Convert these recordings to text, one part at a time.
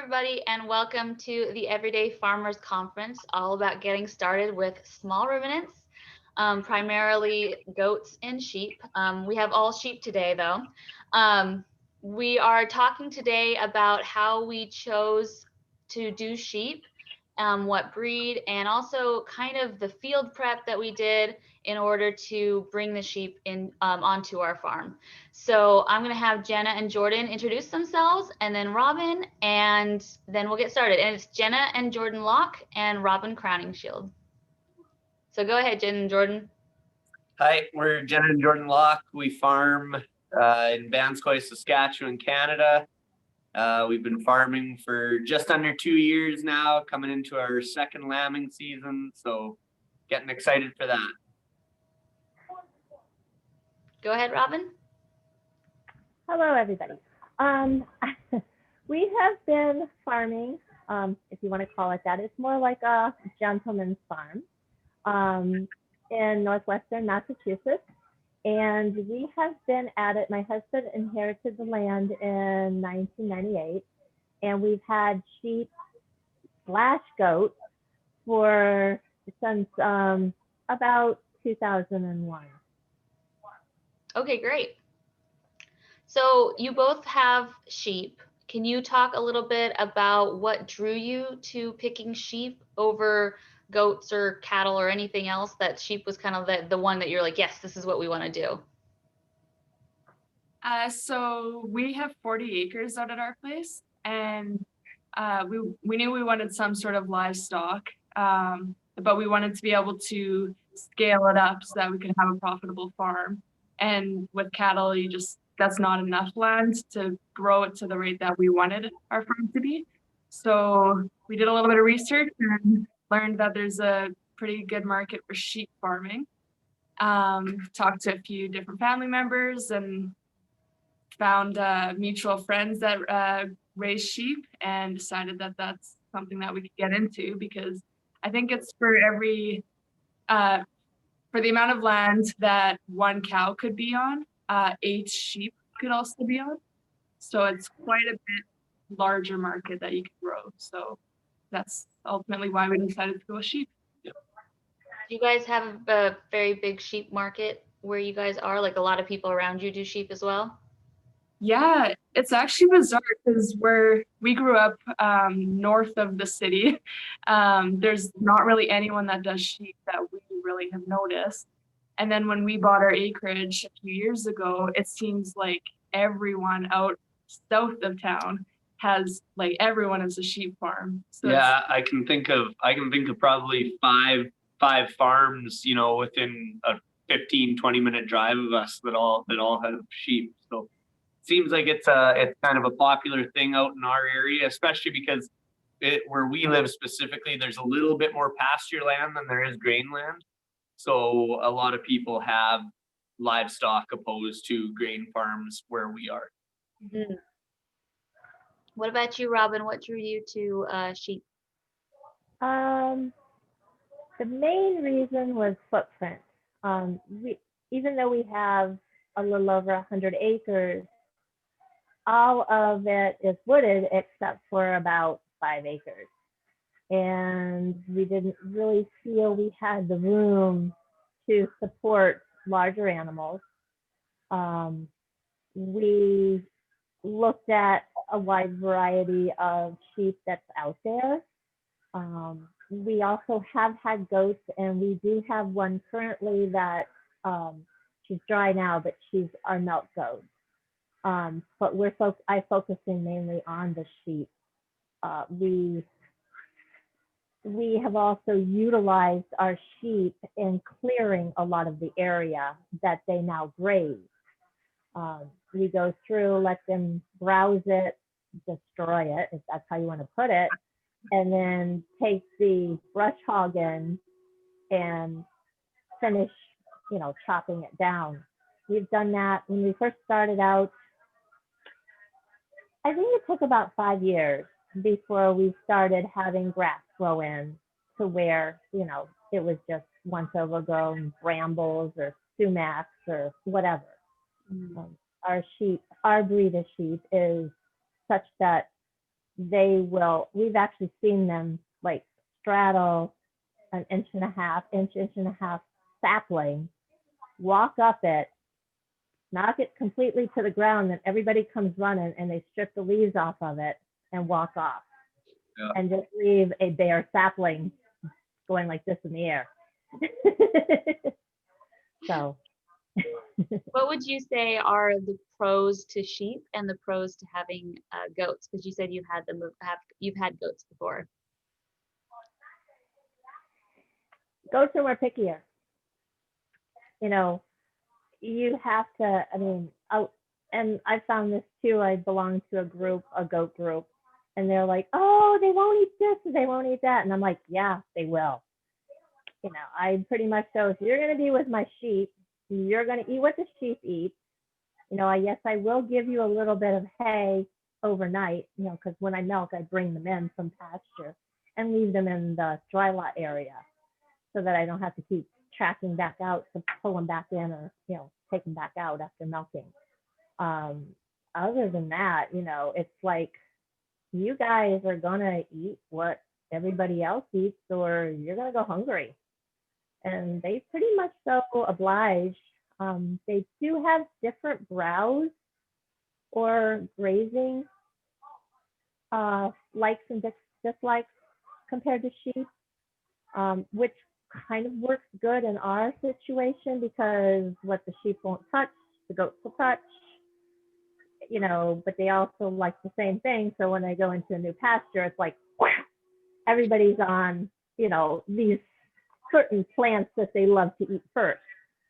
everybody, and welcome to the Everyday Farmers Conference, all about getting started with small ruminants, primarily goats and sheep. We have all sheep today, though. We are talking today about how we chose to do sheep, what breed, and also kind of the field prep that we did in order to bring the sheep in onto our farm. So I'm going to have Jenna and Jordan introduce themselves, and then Robyn, and then we'll get started. And it's Jenna and Jordan Locke and Robyn Crowningshield. So go ahead, Jenna and Jordan. Hi, we're Jenna and Jordan Locke. We farm in Vanscoy, Saskatchewan, Canada. We've been farming for just under 2 years now, coming into our second lambing season, so getting excited for that. Go ahead, Robyn. Hello, everybody. We have been farming, if you want to call it that. It's more like a gentleman's farm in northwestern Massachusetts. And we have been at it. My husband inherited the land in 1998, and we've had sheep/goats since about 2001. Okay, great. So you both have sheep. Can you talk a little bit about what drew you to picking sheep over goats or cattle or anything else? That sheep was kind of the one that you're like, yes, this is what we want to do. So we have 40 acres out at our place, and we knew we wanted some sort of livestock, but we wanted to be able to scale it up so that we could have a profitable farm. And with cattle, that's not enough land to grow it to the rate that we wanted our farm to be. So we did a little bit of research and learned that there's a pretty good market for sheep farming. Talked to a few different family members and found mutual friends that raise sheep, and decided that that's something that we could get into, because I think it's for the amount of land that one cow could be on, 8 sheep could also be on. So it's quite a bit larger market that you can grow. So that's ultimately why we decided to go with sheep. Do you guys have a very big sheep market where you guys are? Like, a lot of people around you do sheep as well? Yeah, it's actually bizarre because we grew up north of the city. There's not really anyone that does sheep that we really have noticed. And then when we bought our acreage a few years ago, it seems like everyone out south of town everyone has a sheep farm. So yeah, I can think of probably five farms, within a 15-20 minute drive of us that all have sheep. So seems like it's kind of a popular thing out in our area, especially because where we live specifically, there's a little bit more pasture land than there is grain land. So a lot of people have livestock opposed to grain farms where we are. Mm-hmm. What about you, Robyn? What drew you to sheep? The main reason was footprint. Even though we have a little over 100 acres, all of it is wooded except for about 5 acres. And we didn't really feel we had the room to support larger animals. We looked at a wide variety of sheep that's out there. We also have had goats, and we do have one currently that she's dry now, but she's our milk goat. But I'm focusing mainly on the sheep. We have also utilized our sheep in clearing a lot of the area that they now graze. We go through, let them browse it, destroy it, if that's how you want to put it, and then take the brush hog in and finish, chopping it down. We've done that when we first started out. I think it took about 5 years before we started having grass grow in to where, it was just once overgrown brambles or sumacs or whatever. Our breed of sheep is such that we've actually seen them like straddle an inch and a half sapling, walk up it, knock it completely to the ground, and everybody comes running and they strip the leaves off of it and walk off. Yeah. And just leave a bare sapling going like this in the air. So What would you say are the pros to sheep and the pros to having goats? Because you said you've had you've had goats before. goats are more pickier. You know, you have to, I mean, and I found this too. I belong to a goat group, and they're like, oh, they won't eat this, and they won't eat that. And I'm like, yeah, they will. You know, I pretty much so if you're going to be with my sheep, you're going to eat what the sheep eat. You know, yes, I will give you a little bit of hay overnight, you know, because when I milk, I bring them in from pasture and leave them in the dry lot area so that I don't have to keep tracking back out to pull them back in or, you know, take them back out after milking. Other than that, you know, it's like you guys are going to eat what everybody else eats or you're going to go hungry. And they pretty much so oblige. They do have different browse or grazing likes and dislikes compared to sheep, which kind of works good in our situation because what the sheep won't touch, the goats will touch, you know, but they also like the same thing. So when they go into a new pasture, it's like everybody's on, you know, these certain plants that they love to eat first.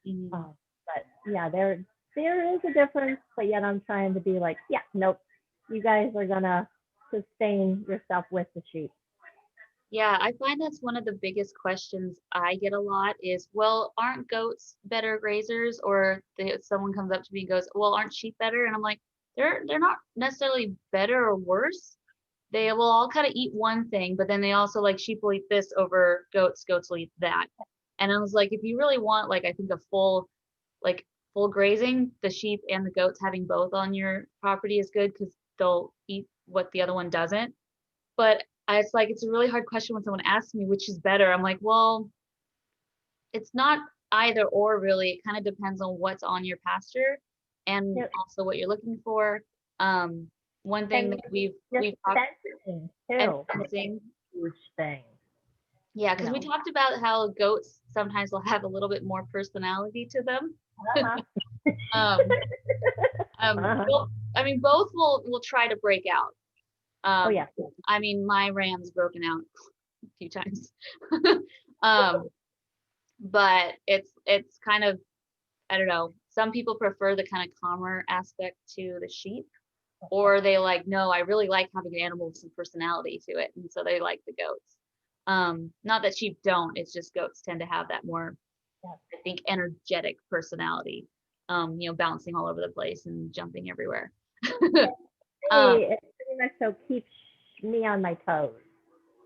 Mhm. But yeah, there is a difference, but yet I'm trying to be like, yeah, nope, you guys are gonna sustain yourself with the sheep. Yeah, I find that's one of the biggest questions I get a lot is, well, aren't goats better grazers? Or someone comes up to me and goes, well, aren't sheep better? And I'm like, they're not necessarily better or worse. They will all kind of eat one thing, but then they also like sheep will eat this over goats, goats will eat that. And I was like, if you really want like I think a full grazing, the sheep and the goats having both on your property is good because they'll eat what the other one doesn't. But it's like it's a really hard question when someone asks me which is better. I'm like, well, it's not either or really. It kind of depends on what's on your pasture and Yep. also what you're looking for. One thing And that we've just talked fencing and too, fencing. huge thing. Yeah, because we know. talked about how goats sometimes will have a little bit more personality to them. Uh-huh. Um, Uh-huh. I mean, both will try to break out. Oh yeah. I mean, my ram's broken out a few times. But it's kind of, I don't know. Some people prefer the kind of calmer aspect to the sheep, or they like, no, I really like having an animal with some personality to it, and so they like the goats. Not that sheep don't, it's just goats tend to have that more, Yeah. I think, energetic personality. You know, bouncing all over the place and jumping everywhere. It pretty much so keeps me on my toes.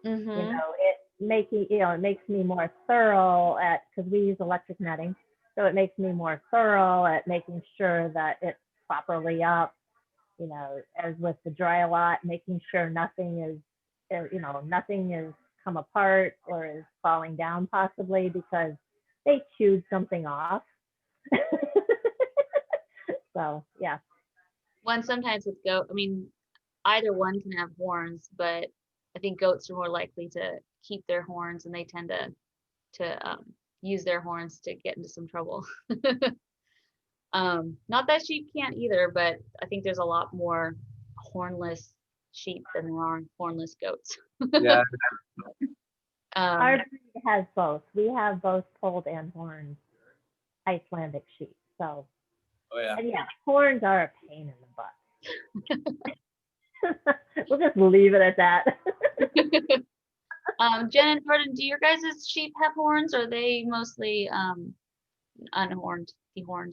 Mhm. You know, it makes me more thorough at, because we use electric netting, so it makes me more thorough at making sure that it's properly up. You know, as with the dry lot, making sure nothing is come apart or is falling down possibly because they chewed something off. So yeah. One sometimes with goat, I mean, either one can have horns, but I think goats are more likely to keep their horns, and they tend to use their horns to get into some trouble. Not that sheep can't either, but I think there's a lot more hornless sheep than there are hornless goats. Yeah. Our breed has both. We have both polled and horned Icelandic sheep. So, Oh yeah. and yeah, horns are a pain in the butt. We'll just leave it at that. Jen and Jordan, do your guys' sheep have horns, or are they mostly unhorned, dehorned?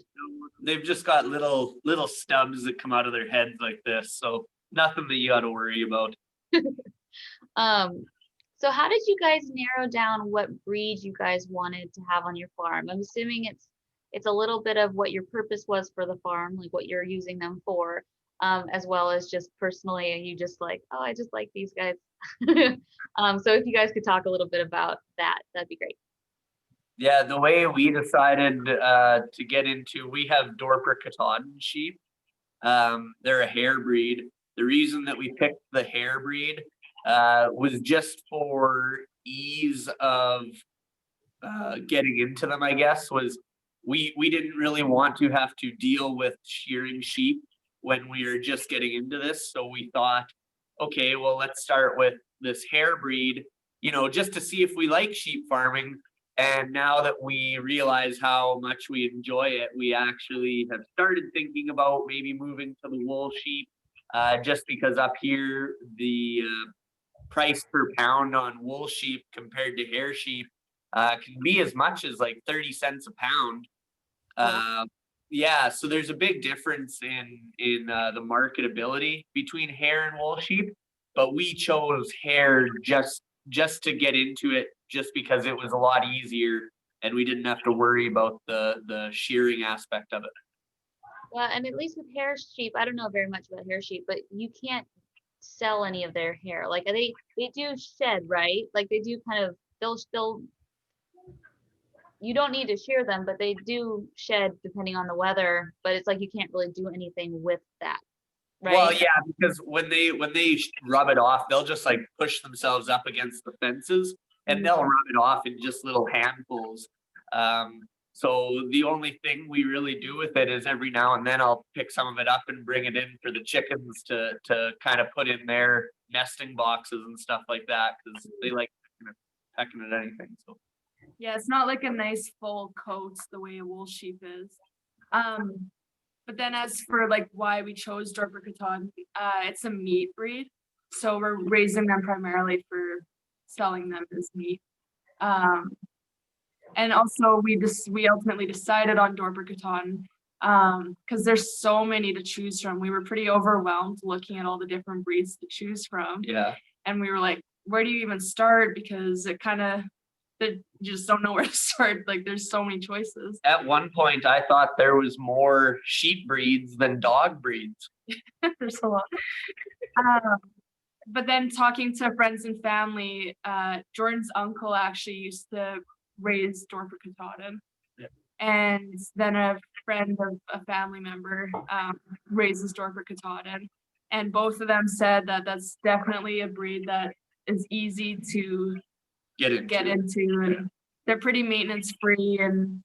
They've just got little stubs that come out of their heads like this, so nothing that you got to worry about. So how did you guys narrow down what breed you guys wanted to have on your farm? I'm assuming it's a little bit of what your purpose was for the farm, like what you're using them for. as well as just personally, and you just like, oh, I just like these guys. So if you guys could talk a little bit about that, that'd be great. Yeah, the way we decided to get into, we have Dorper Katahdin sheep. They're a hair breed. The reason that we picked the hair breed was just for ease of getting into them, I guess, was we didn't really want to have to deal with shearing sheep when we were just getting into this. So we thought, okay, well, let's start with this hair breed, just to see if we like sheep farming. And now that we realize how much we enjoy it, we actually have started thinking about maybe moving to the wool sheep, just because up here, the price per pound on wool sheep compared to hair sheep can be as much as like 30 cents a pound. Yeah, so there's a big difference in the marketability between hair and wool sheep, but we chose hair just to get into it, just because it was a lot easier and we didn't have to worry about the shearing aspect of it. Yeah, and at least with hair sheep, I don't know very much about hair sheep, but you can't sell any of their hair. Like they do shed, right? Like they do kind of they'll you don't need to shear them, but they do shed depending on the weather, but it's like you can't really do anything with that, right? Well, yeah, because when they rub it off, they'll just like push themselves up against the fences and they'll rub it off in just little handfuls. So the only thing we really do with it is every now and then I'll pick some of it up and bring it in for the chickens to kind of put in their nesting boxes and stuff like that, because they like pecking at anything. So Yeah, it's not like a nice full coat the way a wool sheep is. But then as for like why we chose Dorper Katahdin, it's a meat breed. So we're raising them primarily for selling them as meat. And also we ultimately decided on Dorper Katahdin because there's so many to choose from. We were pretty overwhelmed looking at all the different breeds to choose from. yeah. And we were like, where do you even start? Because you just don't know where to start. Like there's so many choices. At one point, I thought there was more sheep breeds than dog breeds. There's a lot. But then talking to friends and family, Jordan's uncle actually used to raise Dorper Katahdin. Yep. And then a friend of a family member raises Dorper Katahdin. And both of them said that that's definitely a breed that is easy to get into, and they're pretty maintenance free and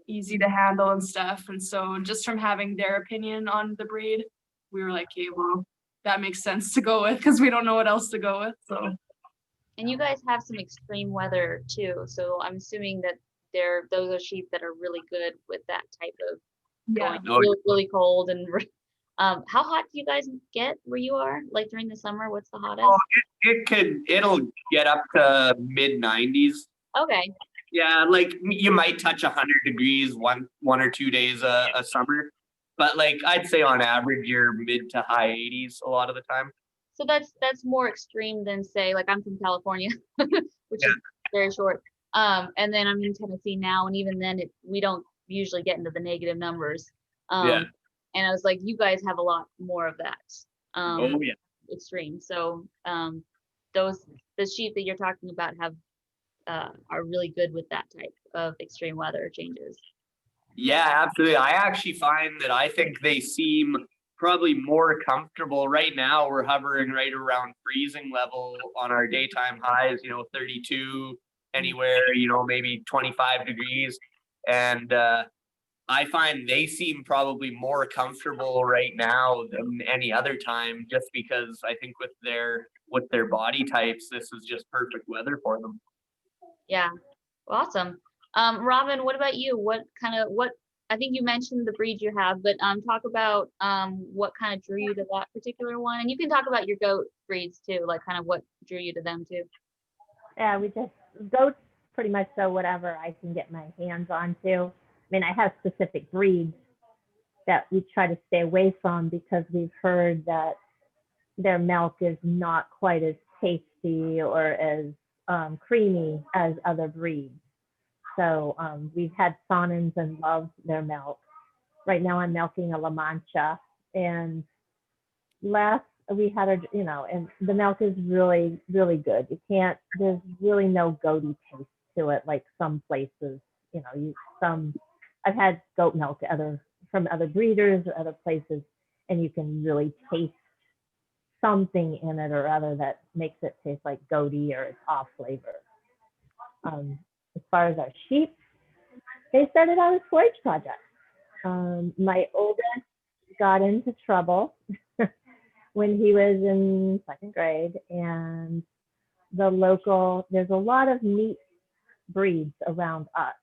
easy to handle and stuff. And so just from having their opinion on the breed, we were like, okay, well, that makes sense to go with because we don't know what else to go with. So, and you guys have some extreme weather too, so I'm assuming that those are sheep that are really good with that type of going really cold. And how hot do you guys get where you are, like during the summer? What's the hottest? It'll get up to mid 90s. Okay. Yeah, like you might touch 100 degrees one or 2 days a summer, but like I'd say on average you're mid to high 80s a lot of the time. So that's more extreme than, say, like I'm from California, which is very short. And then I'm in Tennessee now, and even then we don't usually get into the negative numbers. And I was like, you guys have a lot more of that. Extreme. So the sheep that you're talking about are really good with that type of extreme weather changes. Yeah, absolutely. I actually find that I think they seem probably more comfortable. Right now we're hovering right around freezing level on our daytime highs, 32 anywhere, maybe 25 degrees. And I find they seem probably more comfortable right now than any other time, just because I think with their body types, this is just perfect weather for them. Yeah, awesome. Robyn, what about you? What I think you mentioned the breed you have, but talk about what kind of drew you to that particular one, and you can talk about your goat breeds too, like kind of what drew you to them too. Yeah, goats pretty much so whatever I can get my hands on too. I mean, I have specific breeds that we try to stay away from because we've heard that their milk is not quite as tasty or as creamy as other breeds. So we've had Saanens and loved their milk. Right now I'm milking a La Mancha, and last we had our, and the milk is really, really good. There's really no goaty taste to it like some places, I've had goat milk from other breeders or other places, and you can really taste something in it or other that makes it taste like goaty or it's off flavor. As far as our sheep, they started out as 4-H projects. My oldest got into trouble when he was in 2nd grade, and there's a lot of neat breeds around us,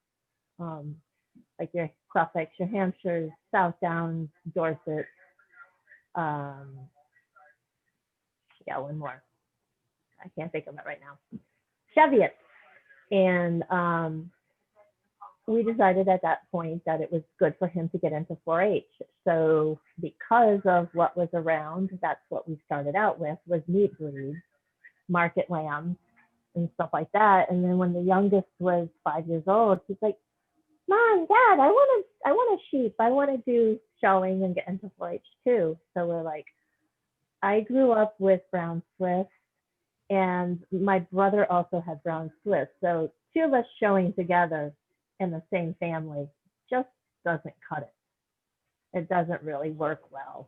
like your Suffolks, your Hampshires, South Downs, Dorset. Yeah, one more. I can't think of it right now. Cheviot. And we decided at that point that it was good for him to get into 4-H. So because of what was around, that's what we started out with, was meat breeds, market lambs, and stuff like that. And then when the youngest was 5 years old, he's like, Mom, Dad, I want a sheep. I want to do showing and get into 4-H too. So we're like, I grew up with brown Swiss, and my brother also had brown Swiss. So 2 of us showing together in the same family just doesn't cut it. It doesn't really work well.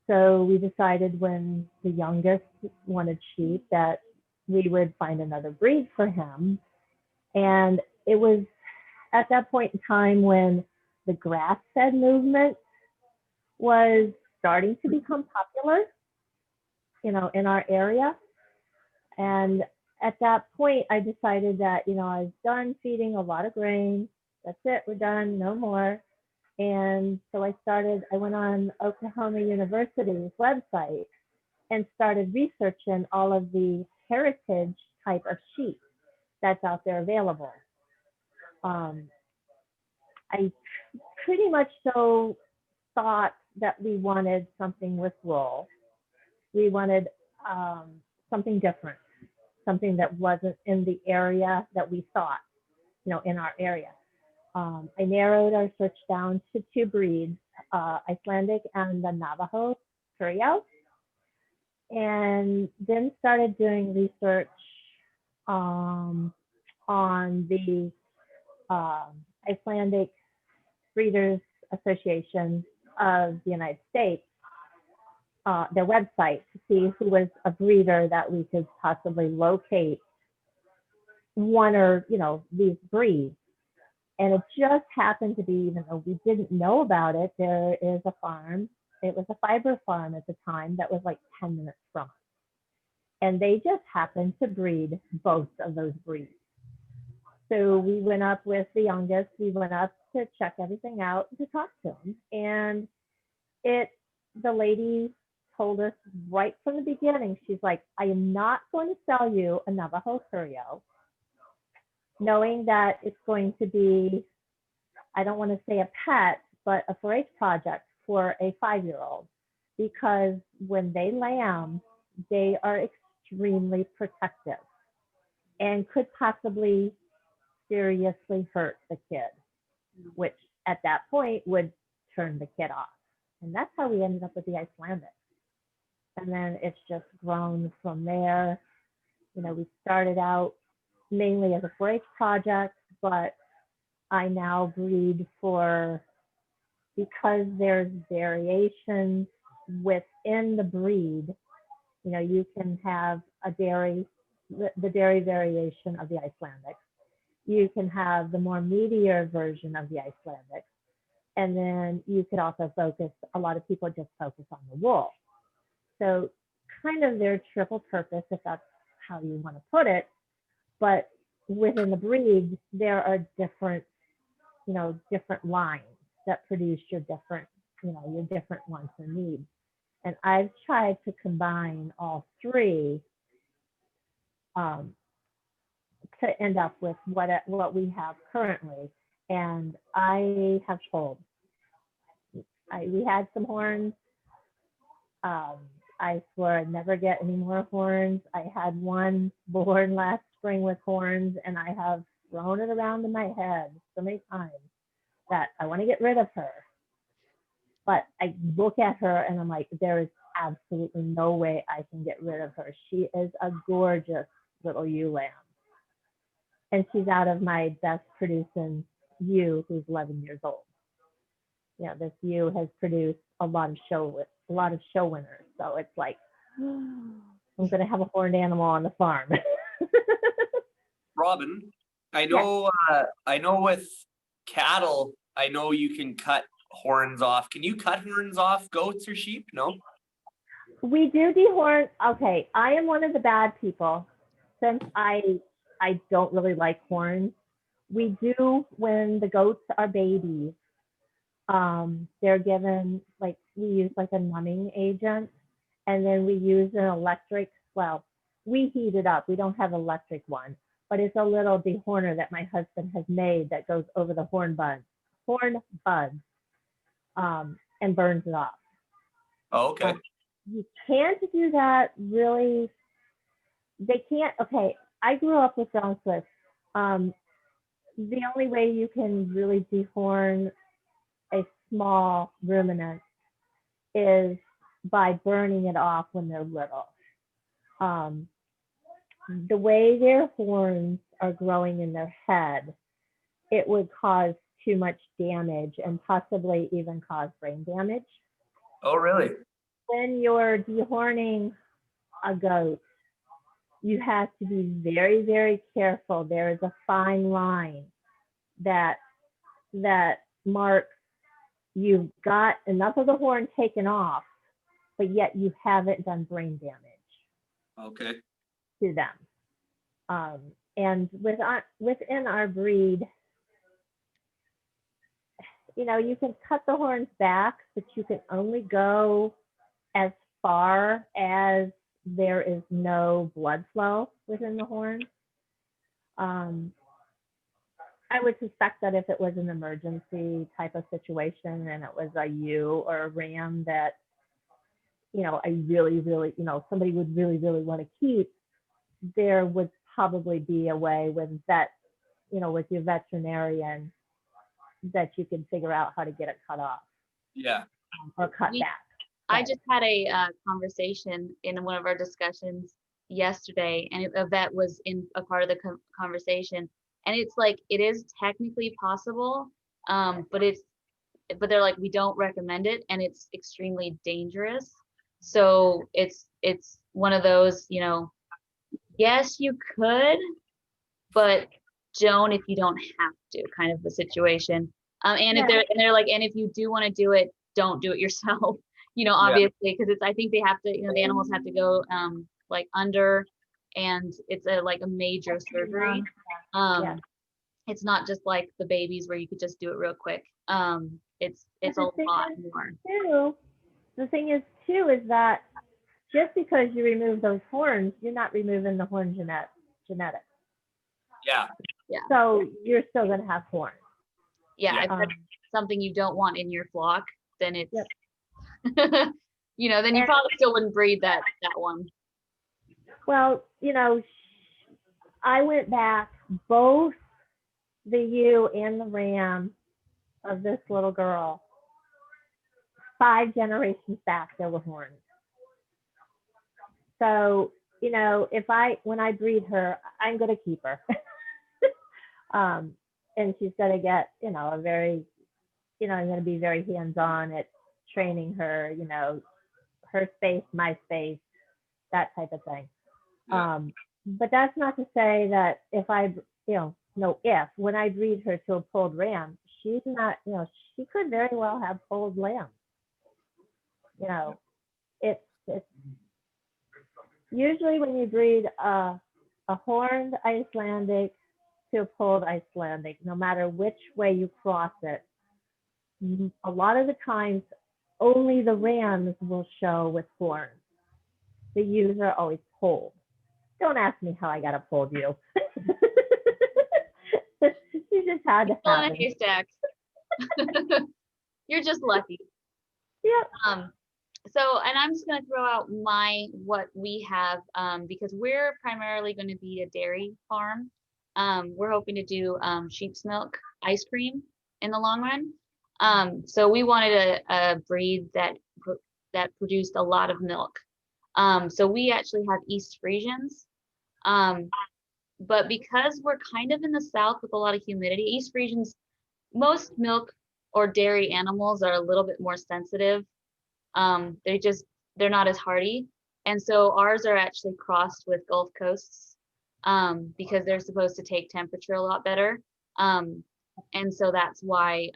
So we decided when the youngest wanted sheep that we would find another breed for him. And it was at that point in time when the grass-fed movement was starting to become popular, in our area. And at that point, I decided that, I was done feeding a lot of grain. That's it, we're done, no more. And so I went on Oklahoma University's website and started researching all of the heritage type of sheep that's out there available. I pretty much so thought that we wanted something with wool. We wanted something different, something that wasn't in the area that we thought, in our area. I narrowed our search down to 2 breeds, Icelandic and the Navajo Curio, and then started doing research on the Icelandic Breeders Association of the United States, their website, to see who was a breeder that we could possibly locate one or these breeds. And it just happened to be, even though we didn't know about it, there is a farm. It was a fiber farm at the time that was like 10 minutes from us. And they just happened to breed both of those breeds. So we went up with the youngest. We went up to check everything out, to talk to him. And the lady told us right from the beginning, she's like, I am not going to sell you a Navajo Curio, knowing that it's going to be, I don't want to say a pet, but a 4-H project for a 5-year-old, because when they lamb, they are extremely protective and could possibly seriously hurt the kid, which at that point would turn the kid off. And that's how we ended up with the Icelandic. And then it's just grown from there. We started out mainly as a 4-H project, but I now breed because there's variations within the breed. You can have the dairy variation of the Icelandic. You can have the more meatier version of the Icelandic. And then you could also a lot of people just focus on the wool. So kind of their triple purpose, if that's how you want to put it. But within the breed, there are different lines that produce your different wants and needs. And I've tried to combine all 3 to end up with what we have currently. And I have told, we had some horns. I swore I'd never get any more horns. I had one born last spring with horns, and I have thrown it around in my head so many times that I want to get rid of her. But I look at her and I'm like, there is absolutely no way I can get rid of her. She is a gorgeous little ewe lamb. And she's out of my best producing ewe who's 11 years old. This ewe has produced a lot of show winners. So it's like, I'm going to have a horned animal on the farm. Robyn, I know, I know with cattle, I know you can cut horns off. Can you cut horns off goats or sheep? No? We do dehorn. Okay, I am one of the bad people since I don't really like horns. We do when the goats are babies. They're given we use like a numbing agent, and then we use an electric. Well, we heat it up. We don't have an electric one, but it's a little dehorner that my husband has made that goes over the horn buds, and burns it off. Oh, okay. You can't do that really. They can't. Okay, I grew up with John Swiss. The only way you can really dehorn a small ruminant is by burning it off when they're little. The way their horns are growing in their head, it would cause too much damage and possibly even cause brain damage. Oh, really? When you're dehorning a goat, you have to be very, very careful. There is a fine line that marks you've got enough of the horn taken off, but yet you haven't done brain damage Okay. to them. And within our breed, you can cut the horns back, but you can only go as far as there is no blood flow within the horn. I would suspect that if it was an emergency type of situation and it was a ewe or a ram that, I really, really, somebody would really, really want to keep, there would probably be a way with with your veterinarian that you can figure out how to get it cut off. Yeah. Or cut back. I just had a conversation in one of our discussions yesterday, and a vet was in a part of the conversation, and it's like it is technically possible, but they're like, we don't recommend it, and it's extremely dangerous. So it's one of those, yes, you could, but don't if you don't have to, kind of the situation. And Yeah. if they're like, and if you do want to do it, don't do it yourself. Obviously, because I think they have to, the animals have to go under, and it's a major surgery. Yeah. It's not just like the babies where you could just do it real quick. It's a lot more. The thing is too is that just because you remove those horns, you're not removing the horn genetics. Yeah. Yeah. So you're still going to have horns. Yeah. If that's something you don't want in your flock, then it's, Yep. then you probably still wouldn't breed that one. Well, I went back, both the ewe and the ram of this little girl, 5 generations back, there were horns. So, when I breed her, I'm going to keep her. And she's going to get, a very, I'm going to be very hands-on at training her, her space, my space, that type of thing. Yeah. But that's not to say that if I, when I breed her to a polled ram, she's not, she could very well have polled lambs. It's usually when you breed a horned Icelandic to a polled Icelandic, no matter which way you cross it, a lot of the times only the rams will show with horns. The ewes are always polled. Don't ask me how I got a polled ewe. You just had to Still have in a it. haystack. You're just lucky. Yeah. So, and I'm just going to throw out what we have, because we're primarily going to be a dairy farm. We're hoping to do sheep's milk ice cream in the long run. So we wanted a breed that that produced a lot of milk. So we actually have East Friesians. But because we're kind of in the south with a lot of humidity, East Friesians, most milk or dairy animals are a little bit more sensitive. They're not as hardy. And so ours are actually crossed with Gulf Coasts because they're supposed to take temperature a lot better. And so that's why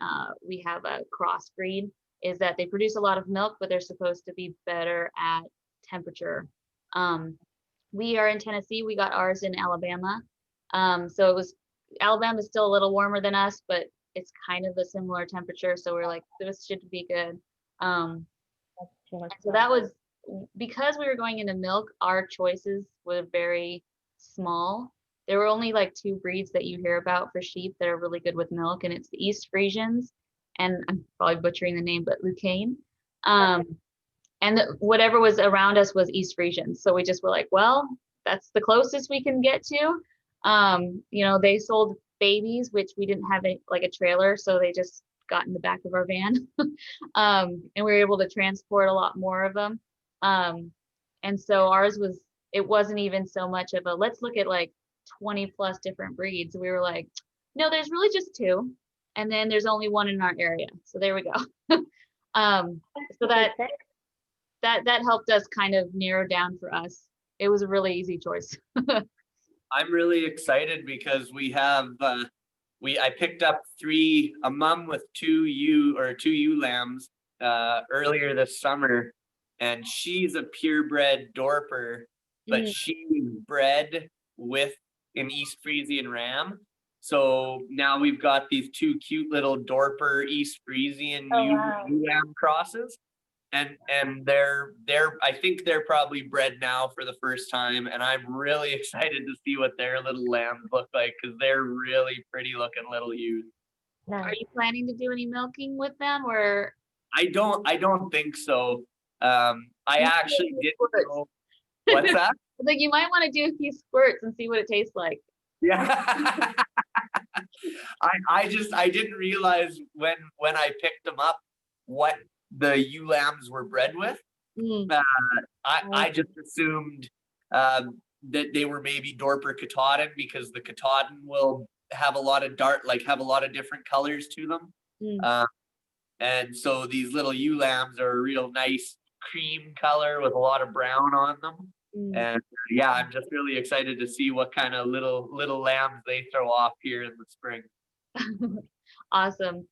we have a crossbreed, is that they produce a lot of milk, but they're supposed to be better at temperature. We are in Tennessee. We got ours in Alabama. So Alabama is still a little warmer than us, but it's kind of a similar temperature. So we're like, this should be good. So that was, because we were going into milk, our choices were very small. There were only like 2 breeds that you hear about for sheep that are really good with milk, and it's the East Friesians, and I'm probably butchering the name, but Lucane. And whatever was around us was East Friesians. So we just were like, well, that's the closest we can get to. They sold babies, which we didn't have like a trailer, so they just got in the back of our van. And we were able to transport a lot more of them. And so ours it wasn't even so much of a, let's look at like 20 plus different breeds. We were like, no, there's really just 2. And then there's only 1 in our area. So there we go. So that helped us kind of narrow down for us. It was a really easy choice. I'm really excited because we have, I picked up a mom with 2 ewe lambs earlier this summer, and she's a purebred Dorper, but she's bred with an East Friesian ram. So now we've got these 2 cute little Dorper East Friesian ewe lamb crosses. And they're I think they're probably bred now for the first time, and I'm really excited to see what their little lambs look like, because they're really pretty looking little ewes. Are you planning to do any milking with them, or? I don't think so. I actually didn't know. What's that? Like, you might want to do a few squirts and see what it tastes like. Yeah. I didn't realize when I picked them up what the ewe lambs were bred with. I just assumed that they were maybe Dorper Katahdin, because the Katahdin will have a lot of different colors to them. And so these little ewe lambs are a real nice cream color with a lot of brown on them. And yeah, I'm just really excited to see what kind of little lambs they throw off here in the spring. Awesome.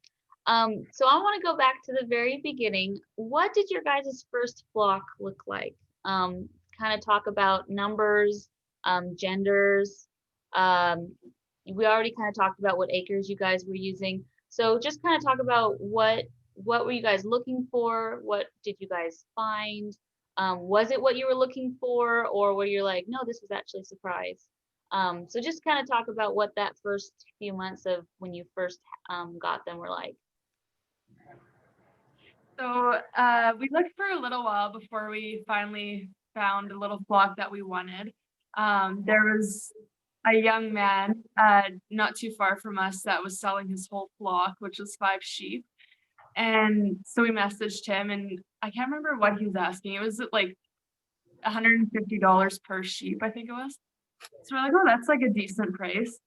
So I want to go back to the very beginning. What did your guys' first flock look like? Kind of talk about numbers, genders. We already kind of talked about what acres you guys were using. So just kind of talk about what were you guys looking for? What did you guys find? Was it what you were looking for, or were you like, no, this was actually a surprise? So just kind of talk about what that first few months of when you first got them were like. So we looked for a little while before we finally found a little flock that we wanted. There was a young man not too far from us that was selling his whole flock, which was 5 sheep. And so we messaged him, and I can't remember what he was asking. It was like $150 per sheep, I think it was. So we're like, oh, that's like a decent price.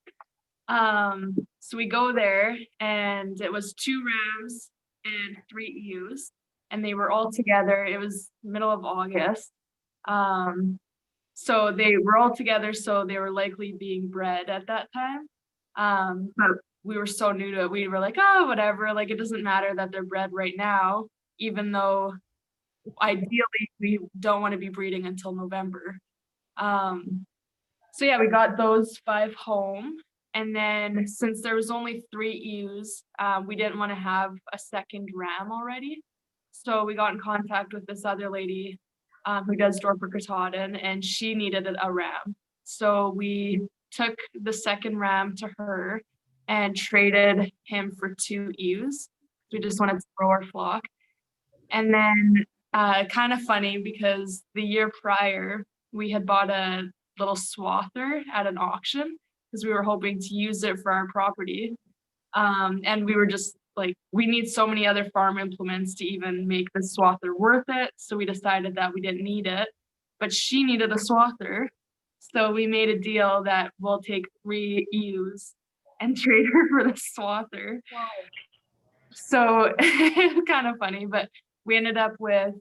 So we go there, and it was 2 rams and 3 ewes, and they were all together. It was middle of August. So they were all together, so they were likely being bred at that time. But we were so new to it. We were like, oh, whatever, like it doesn't matter that they're bred right now, even though ideally we don't want to be breeding until November. So yeah, we got those 5 home. And then since there was only 3 ewes, we didn't want to have a second ram already. So we got in contact with this other lady who does Dorper Katahdin, and she needed a ram. So we took the second ram to her and traded him for 2 ewes. We just wanted to grow our flock. And then kind of funny, because the year prior, we had bought a little swather at an auction, because we were hoping to use it for our property. And we were just like we need so many other farm implements to even make the swather worth it. So we decided that we didn't need it, but she needed a swather. So we made a deal that we'll take 3 ewes and trade her for the swather. So it's kind of funny, but we ended up with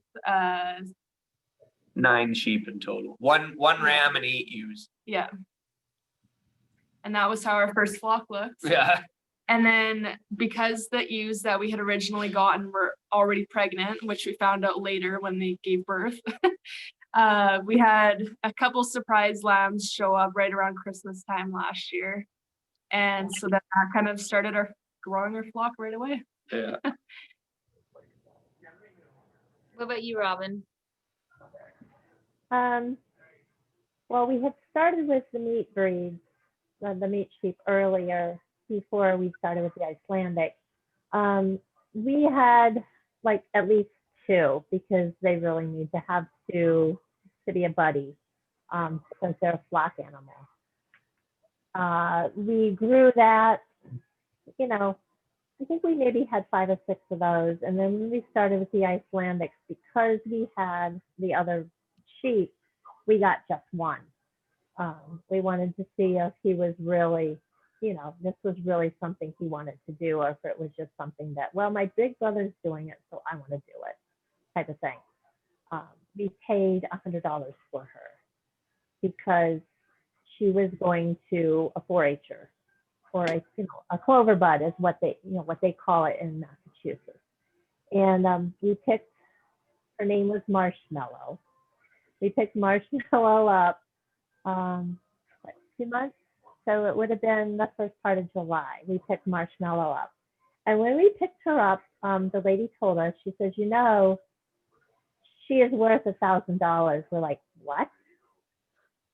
9 sheep in total. One ram and 8 ewes. yeah. And that was how our first flock looked. Yeah. And then because the ewes that we had originally gotten were already pregnant, which we found out later when they gave birth, we had a couple surprise lambs show up right around Christmas time last year. And so that kind of started our growing our flock right away. Yeah. What about you, Robyn? Well, we had started with the meat breeds, the meat sheep earlier before we started with the Icelandic. We had like at least 2 because they really need to have 2 to be a buddy since they're a flock animal. We grew that, you know, I think we maybe had 5 or 6 of those. And then when we started with the Icelandics, because we had the other sheep, we got just 1. We wanted to see if he was really, you know, this was really something he wanted to do, or if it was just something that, well, my big brother's doing it, so I want to do it, type of thing. We paid $100 for her because she was going to a 4-H'er, or a clover bud is what they call it in Massachusetts. And we picked, her name was Marshmallow. We picked Marshmallow up 2 months, so it would have been the first part of July. We picked Marshmallow up, and when we picked her up, the lady told us, she says, you know, she is worth $1,000. We're like, what?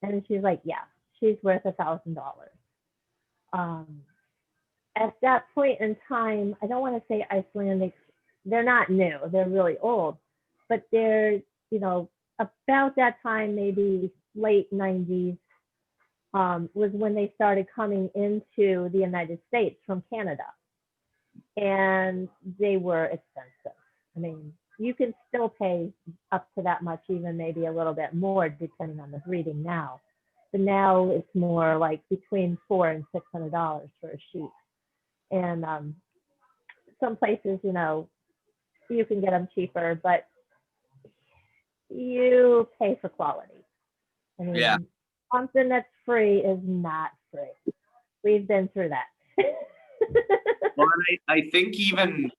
And she's like, yeah, she's worth $1,000. At that point in time, I don't want to say Icelandic, they're not new, they're really old, but they're, you know, about that time, maybe late 90s, was when they started coming into the United States from Canada. And they were expensive. I mean, you can still pay up to that much, even maybe a little bit more, depending on the breeding now. But now it's more like between $400 and $600 for a sheep. And some places, you know, you can get them cheaper, but you pay for quality. I mean, Yeah. Something that's free is not free. We've been through that. Well, I think even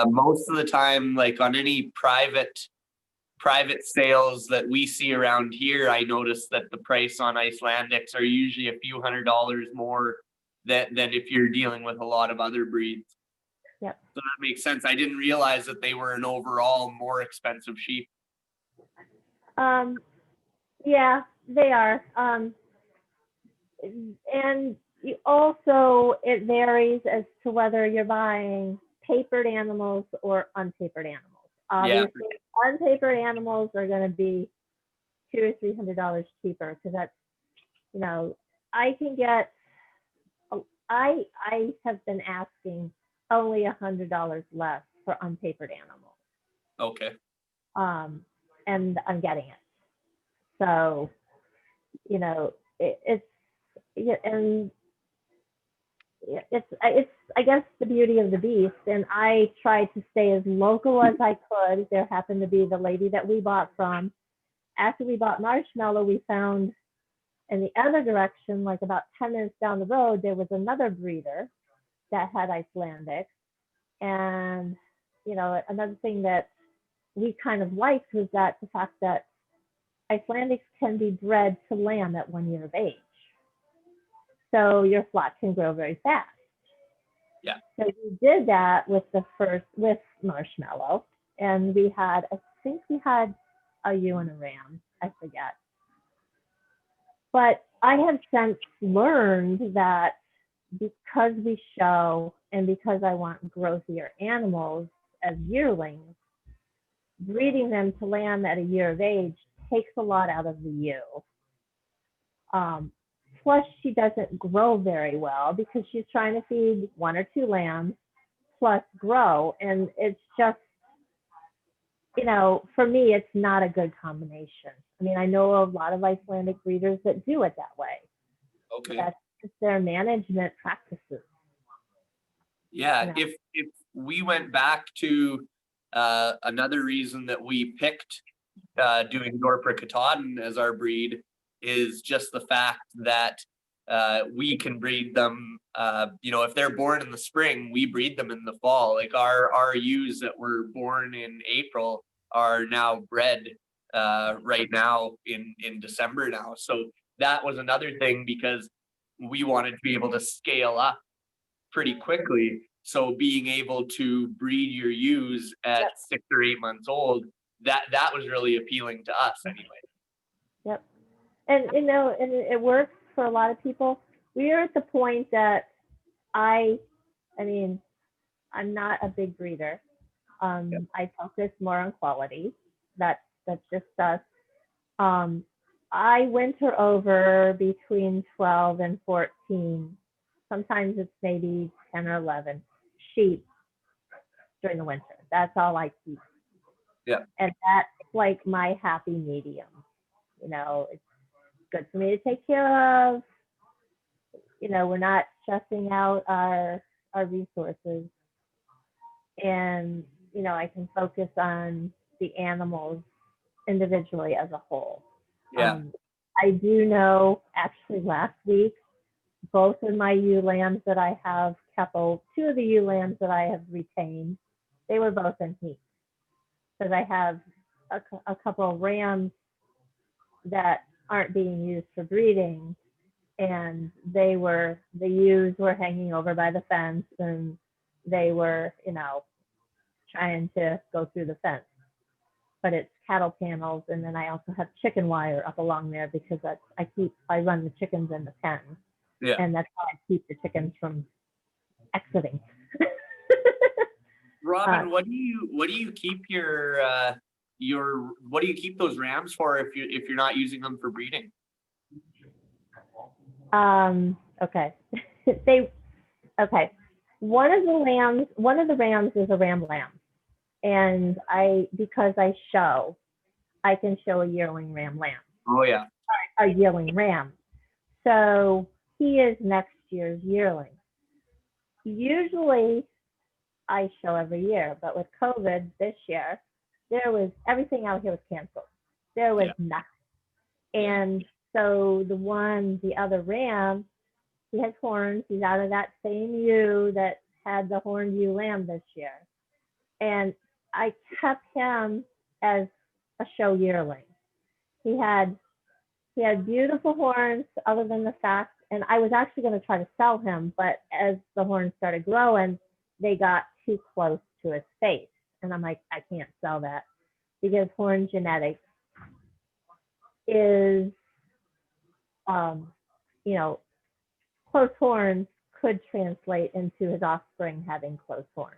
most of the time, like on any private sales that we see around here, I notice that the price on Icelandics are usually a few $100s more than if you're dealing with a lot of other breeds. Yep. So that makes sense. I didn't realize that they were an overall more expensive sheep. Yeah, they are. And you also, it varies as to whether you're buying papered animals or unpapered animals. Obviously, unpapered animals are going to be $200 or $300 cheaper because that's, you know, I can get, I have been asking only $100 less for unpapered animals. Okay. And I'm getting it. So, you know, it's I guess the beauty of the beast. And I tried to stay as local as I could. There happened to be the lady that we bought from. After we bought Marshmallow, we found in the other direction, like about 10 minutes down the road, there was another breeder that had Icelandic. And, you know, another thing that we kind of liked was that the fact that Icelandics can be bred to lamb at 1 year of age. So your flock can grow very fast. Yeah. So we did that with Marshmallow. And we had, I think we had a ewe and a ram, I forget. But I have since learned that because we show and because I want growthier animals as yearlings, breeding them to lamb at a year of age takes a lot out of the ewe. Plus, she doesn't grow very well because she's trying to feed 1 or 2 lambs. plus grow. And it's just, you know, for me, it's not a good combination. I mean, I know a lot of Icelandic breeders that do it that way. Okay. That's just their management practices. Yeah, Yeah. if we went back to another reason that we picked doing Dorper Katahdin as our breed is just the fact that we can breed them. You know, if they're born in the spring, we breed them in the fall. Like our ewes that were born in April are now bred right now in December now. So that was another thing because we wanted to be able to scale up pretty quickly. So being able to breed your ewes at 6 or 8 months old, that was really appealing to us anyway. Yep. And, you know, and it works for a lot of people. We are at the point that I mean, I'm not a big breeder. I focus more on quality. That's just us. I winter over between 12 and 14. Sometimes it's maybe 10 or 11 sheep during the winter. That's all I keep. Yeah. And that's like my happy medium. You know, it's good for me to take care of. You know, we're not stressing out our resources. And, you know, I can focus on the animals individually as a whole. Yeah. I do know actually last week, both of my ewe lambs that I have kept, two of the ewe lambs that I have retained, they were both in heat. Because I have a couple of rams that aren't being used for breeding, and the ewes were hanging over by the fence, and they were, you know, trying to go through the fence. But it's cattle panels, and then I also have chicken wire up along there because I run the chickens in the pen. Yeah. And that's how I keep the chickens from exiting. Robyn, what do you keep what do you keep those rams for if you're not using them for breeding? Okay. One of the rams is a ram lamb. And because I can show a yearling ram lamb. Oh yeah. A yearling ram. So he is next year's yearling. Usually I show every year, but with COVID this year, everything out here was canceled. There was nothing. And so the other ram, he has horns. He's out of that same ewe that had the horned ewe lamb this year. And I kept him as a show yearling. He had beautiful horns, other than the fact, and I was actually going to try to sell him, but as the horns started growing, they got too close to his face. And I'm like, I can't sell that because horn genetics is, you know, close horns could translate into his offspring having close horns.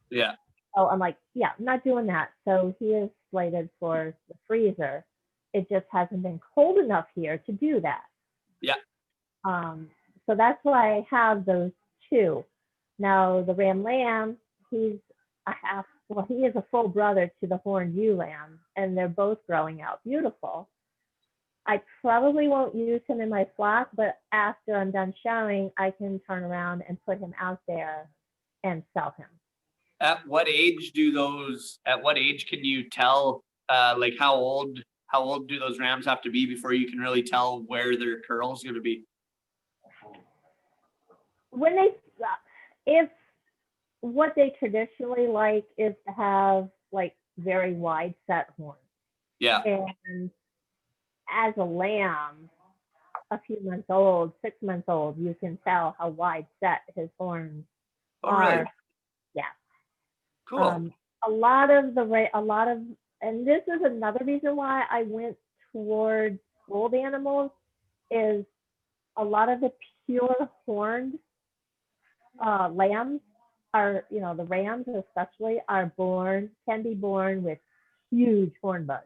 Yeah. So I'm like, yeah, I'm not doing that. So he is slated for the freezer. It just hasn't been cold enough here to do that. Yeah. So that's why I have those two. Now the ram lamb, he is a full brother to the horned ewe lamb, and they're both growing out beautiful. I probably won't use him in my flock, but after I'm done showing, I can turn around and put him out there and sell him. At what age can you tell, like how old do those rams have to be before you can really tell where their curl's going to be? If what they traditionally like is to have like very wide set horns. Yeah. And as a lamb, a few months old, 6 months old, you can tell how wide set his horns are. Really? Yeah. Cool. And this is another reason why I went towards old animals, is a lot of the pure horned lambs are, you know, the rams especially can be born with huge horn buds.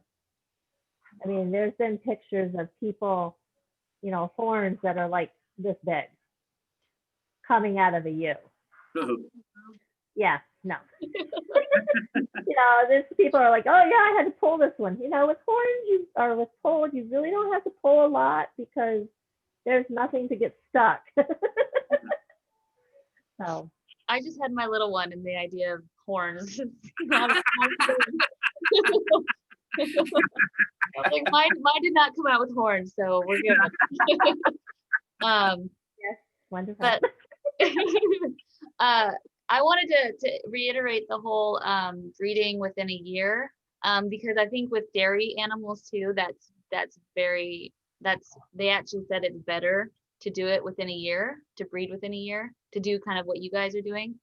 I mean, there's been pictures of people, you know, horns that are like this big coming out of a ewe. Yeah, no. There's people are like, oh yeah, I had to pull this one. With horns, with poles, you really don't have to pull a lot because there's nothing to get stuck. So I just had my little one and the idea of horns. I was like, mine did not come out with horns, so we're good. yes, wonderful. But I wanted to reiterate the whole breeding within a year, because I think with dairy animals too, they actually said it's better to do it within a year, to breed within a year, to do kind of what you guys are doing,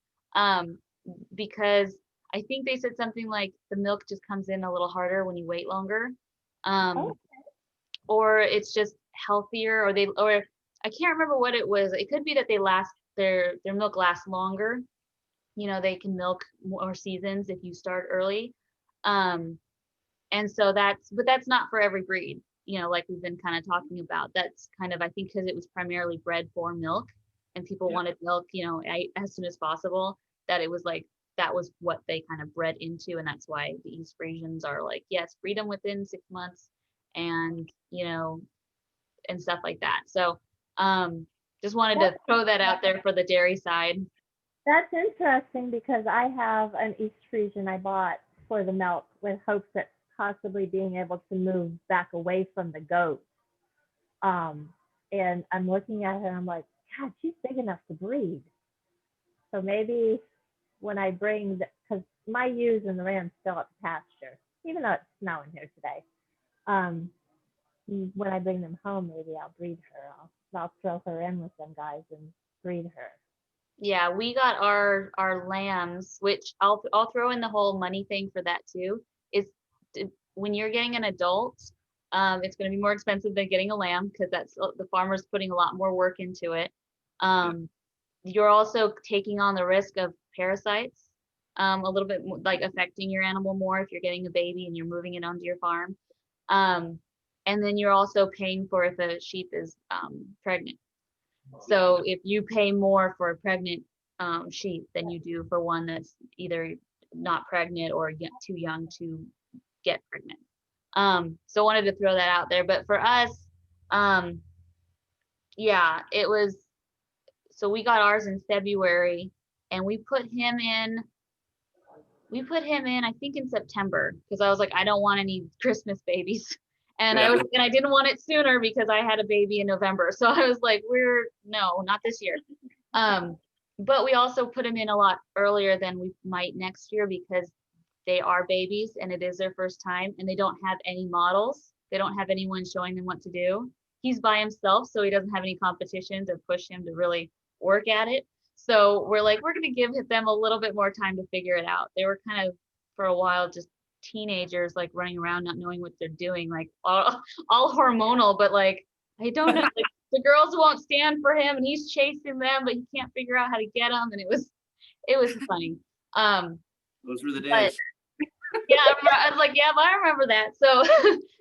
because I think they said something like the milk just comes in a little harder when you wait longer, Okay. or it's just healthier, or I can't remember what it was. It could be that their milk lasts longer. They can milk more seasons if you start early. And so but that's not for every breed, like we've been kind of talking about. That's kind of, I think, because it was primarily bred for milk and people wanted milk, as soon as possible, that it was like, that was what they kind of bred into. And that's why the East Frisians are like, yes, breed them within 6 months and, and stuff like that. So, just wanted to throw that out there for the dairy side. That's interesting because I have an East Frisian I bought for the milk with hopes that possibly being able to move back away from the goats. And I'm looking at her and I'm like, God, she's big enough to breed. So maybe when I bring, because my ewes and the rams still at the pasture, even though it's snowing here today. When I bring them home, maybe I'll breed her. I'll throw her in with them guys and breed her. Yeah, we got our lambs, which I'll throw in the whole money thing for that too. Is when you're getting an adult, it's going to be more expensive than getting a lamb because that's the farmer's putting a lot more work into it. You're also taking on the risk of parasites, a little bit like affecting your animal more if you're getting a baby and you're moving it onto your farm. And then you're also paying for if a sheep is pregnant. So if you pay more for a pregnant sheep than you do for one that's either not pregnant or too young to get pregnant. So I wanted to throw that out there. But for us, yeah, it was, so we got ours in February and we put him in, I think in September, because I was like, I don't want any Christmas babies. And I didn't want it sooner because I had a baby in November. So I was like, no, not this year. But we also put him in a lot earlier than we might next year because they are babies and it is their first time and they don't have any models. They don't have anyone showing them what to do. He's by himself, so he doesn't have any competition to push him to really work at it. So we're like, we're going to give them a little bit more time to figure it out. They were kind of, for a while, just teenagers, like running around not knowing what they're doing, like all hormonal, but like, I don't know, like the girls won't stand for him and he's chasing them, but he can't figure out how to get them. And it was funny. Those were the days. Yeah, I was like, yeah, but I remember that. So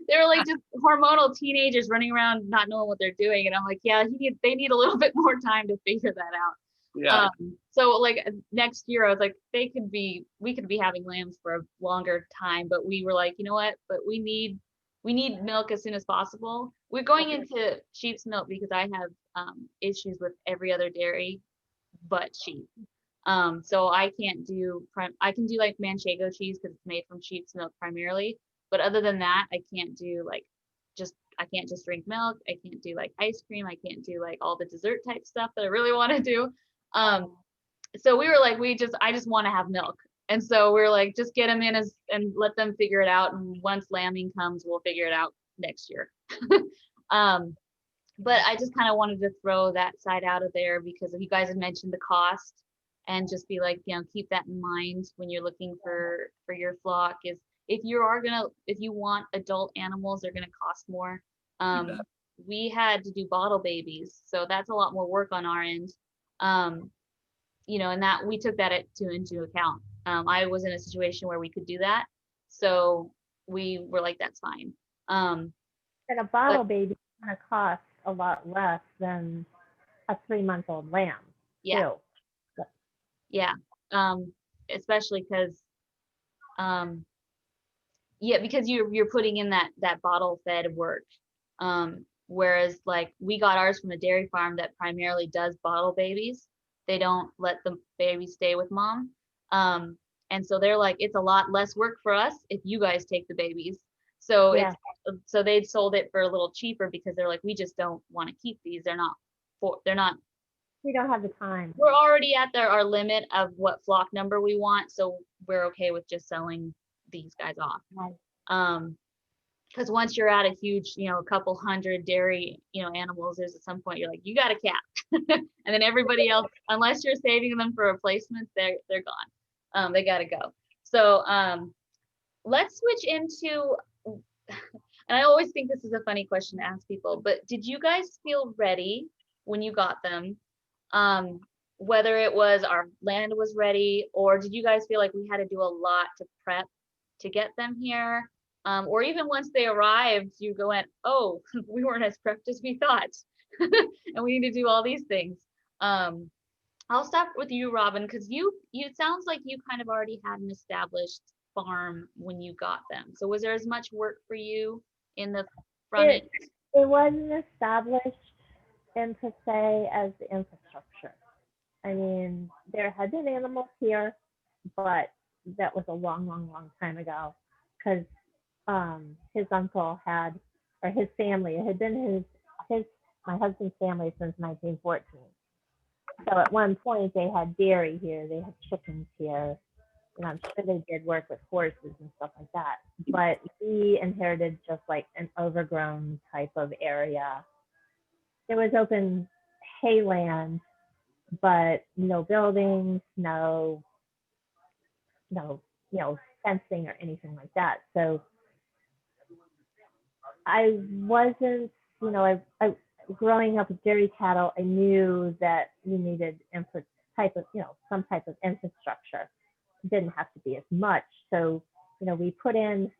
they were like just hormonal teenagers running around not knowing what they're doing. And I'm like, yeah, they need a little bit more time to figure that out. Yeah. So like next year, I was like, we could be having lambs for a longer time, but we were like, you know what? But we need milk as soon as possible. We're going into sheep's milk because I have issues with every other dairy but sheep. So I can't do I can do like manchego cheese because it's made from sheep's milk primarily, but other than that, I can't do like I can't just drink milk. I can't do like ice cream. I can't do like all the dessert type stuff that I really want to do. So we were like, I just want to have milk. And so we were like, just get them in and let them figure it out. And once lambing comes, we'll figure it out next year. But I just kind of wanted to throw that side out of there because you guys had mentioned the cost and just be like, keep that in mind when you're looking for your flock is if you want adult animals, they're going to cost more. We had to do bottle babies. So that's a lot more work on our end. And that we took that into account. I was in a situation where we could do that. So we were like, that's fine. And a bottle baby is going to cost a lot less than a 3-month-old lamb. Yeah. Too. Yeah. especially because yeah, because you're putting in that bottle fed work. Whereas like we got ours from a dairy farm that primarily does bottle babies. They don't let the babies stay with mom. And so they're like, it's a lot less work for us if you guys take the babies. So Yeah. so they sold it for a little cheaper because they're like, we just don't want to keep these. They're not We don't have the time. we're already at our limit of what flock number we want, so we're okay with just selling these guys off. Right. Because once you're at a huge, a couple hundred dairy, animals, there's at some point you're like, you got a cap, and then everybody else, unless you're saving them for replacements, they're gone. They gotta go. So let's switch into, and I always think this is a funny question to ask people, but did you guys feel ready when you got them? Whether it was our land was ready, or did you guys feel like we had to do a lot to prep to get them here? Or even once they arrived, you go in, oh, we weren't as prepped as we thought, and we need to do all these things. I'll start with you, Robyn, because it sounds like you kind of already had an established farm when you got them. So was there as much work for you in the front end? It wasn't established in per se as the infrastructure. I mean, there had been animals here, but that was a long, long, long time ago, because his uncle had, or his family, it had been my husband's family since 1914. So at one point they had dairy here, they had chickens here, and I'm sure they did work with horses and stuff like that. But he inherited just like an overgrown type of area. There was open hayland, but no buildings, no, fencing or anything like that. So I wasn't, I growing up with dairy cattle, I knew that you needed some type of infrastructure. It didn't have to be as much. So, we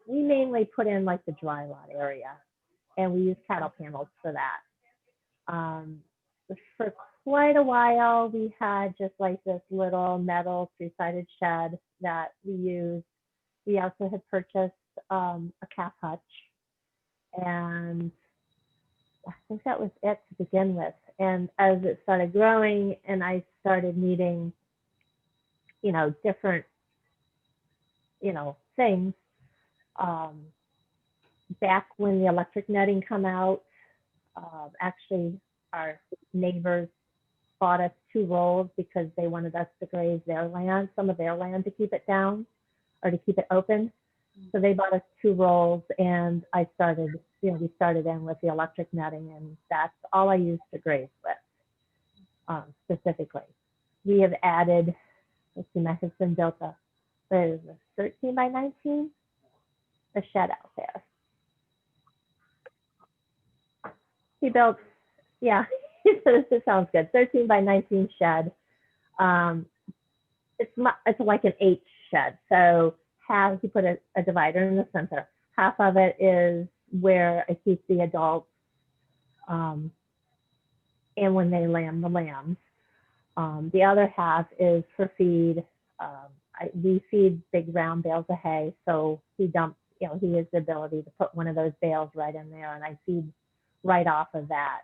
mainly put in like the dry lot area, and we used cattle panels for that. For quite a while, we had just like this little metal three-sided shed that we used. We also had purchased a calf hutch, and I think that was it to begin with. And as it started growing and I started needing, different, things, back when the electric netting come out, actually our neighbors bought us 2 rolls because they wanted us to graze some of their land to keep it down or to keep it open. So they bought us 2 rolls, and we started in with the electric netting, and that's all I used to graze with, specifically. We have added, my husband built a 13 by 19, a shed out there. He built, yeah, it sounds good, 13 by 19 shed. It's like an H shed, so he put a divider in the center. Half of it is where I keep the adults, and when they lamb the lambs. The other half is for feed. We feed big round bales of hay, so he dumps, he has the ability to put one of those bales right in there, and I feed right off of that.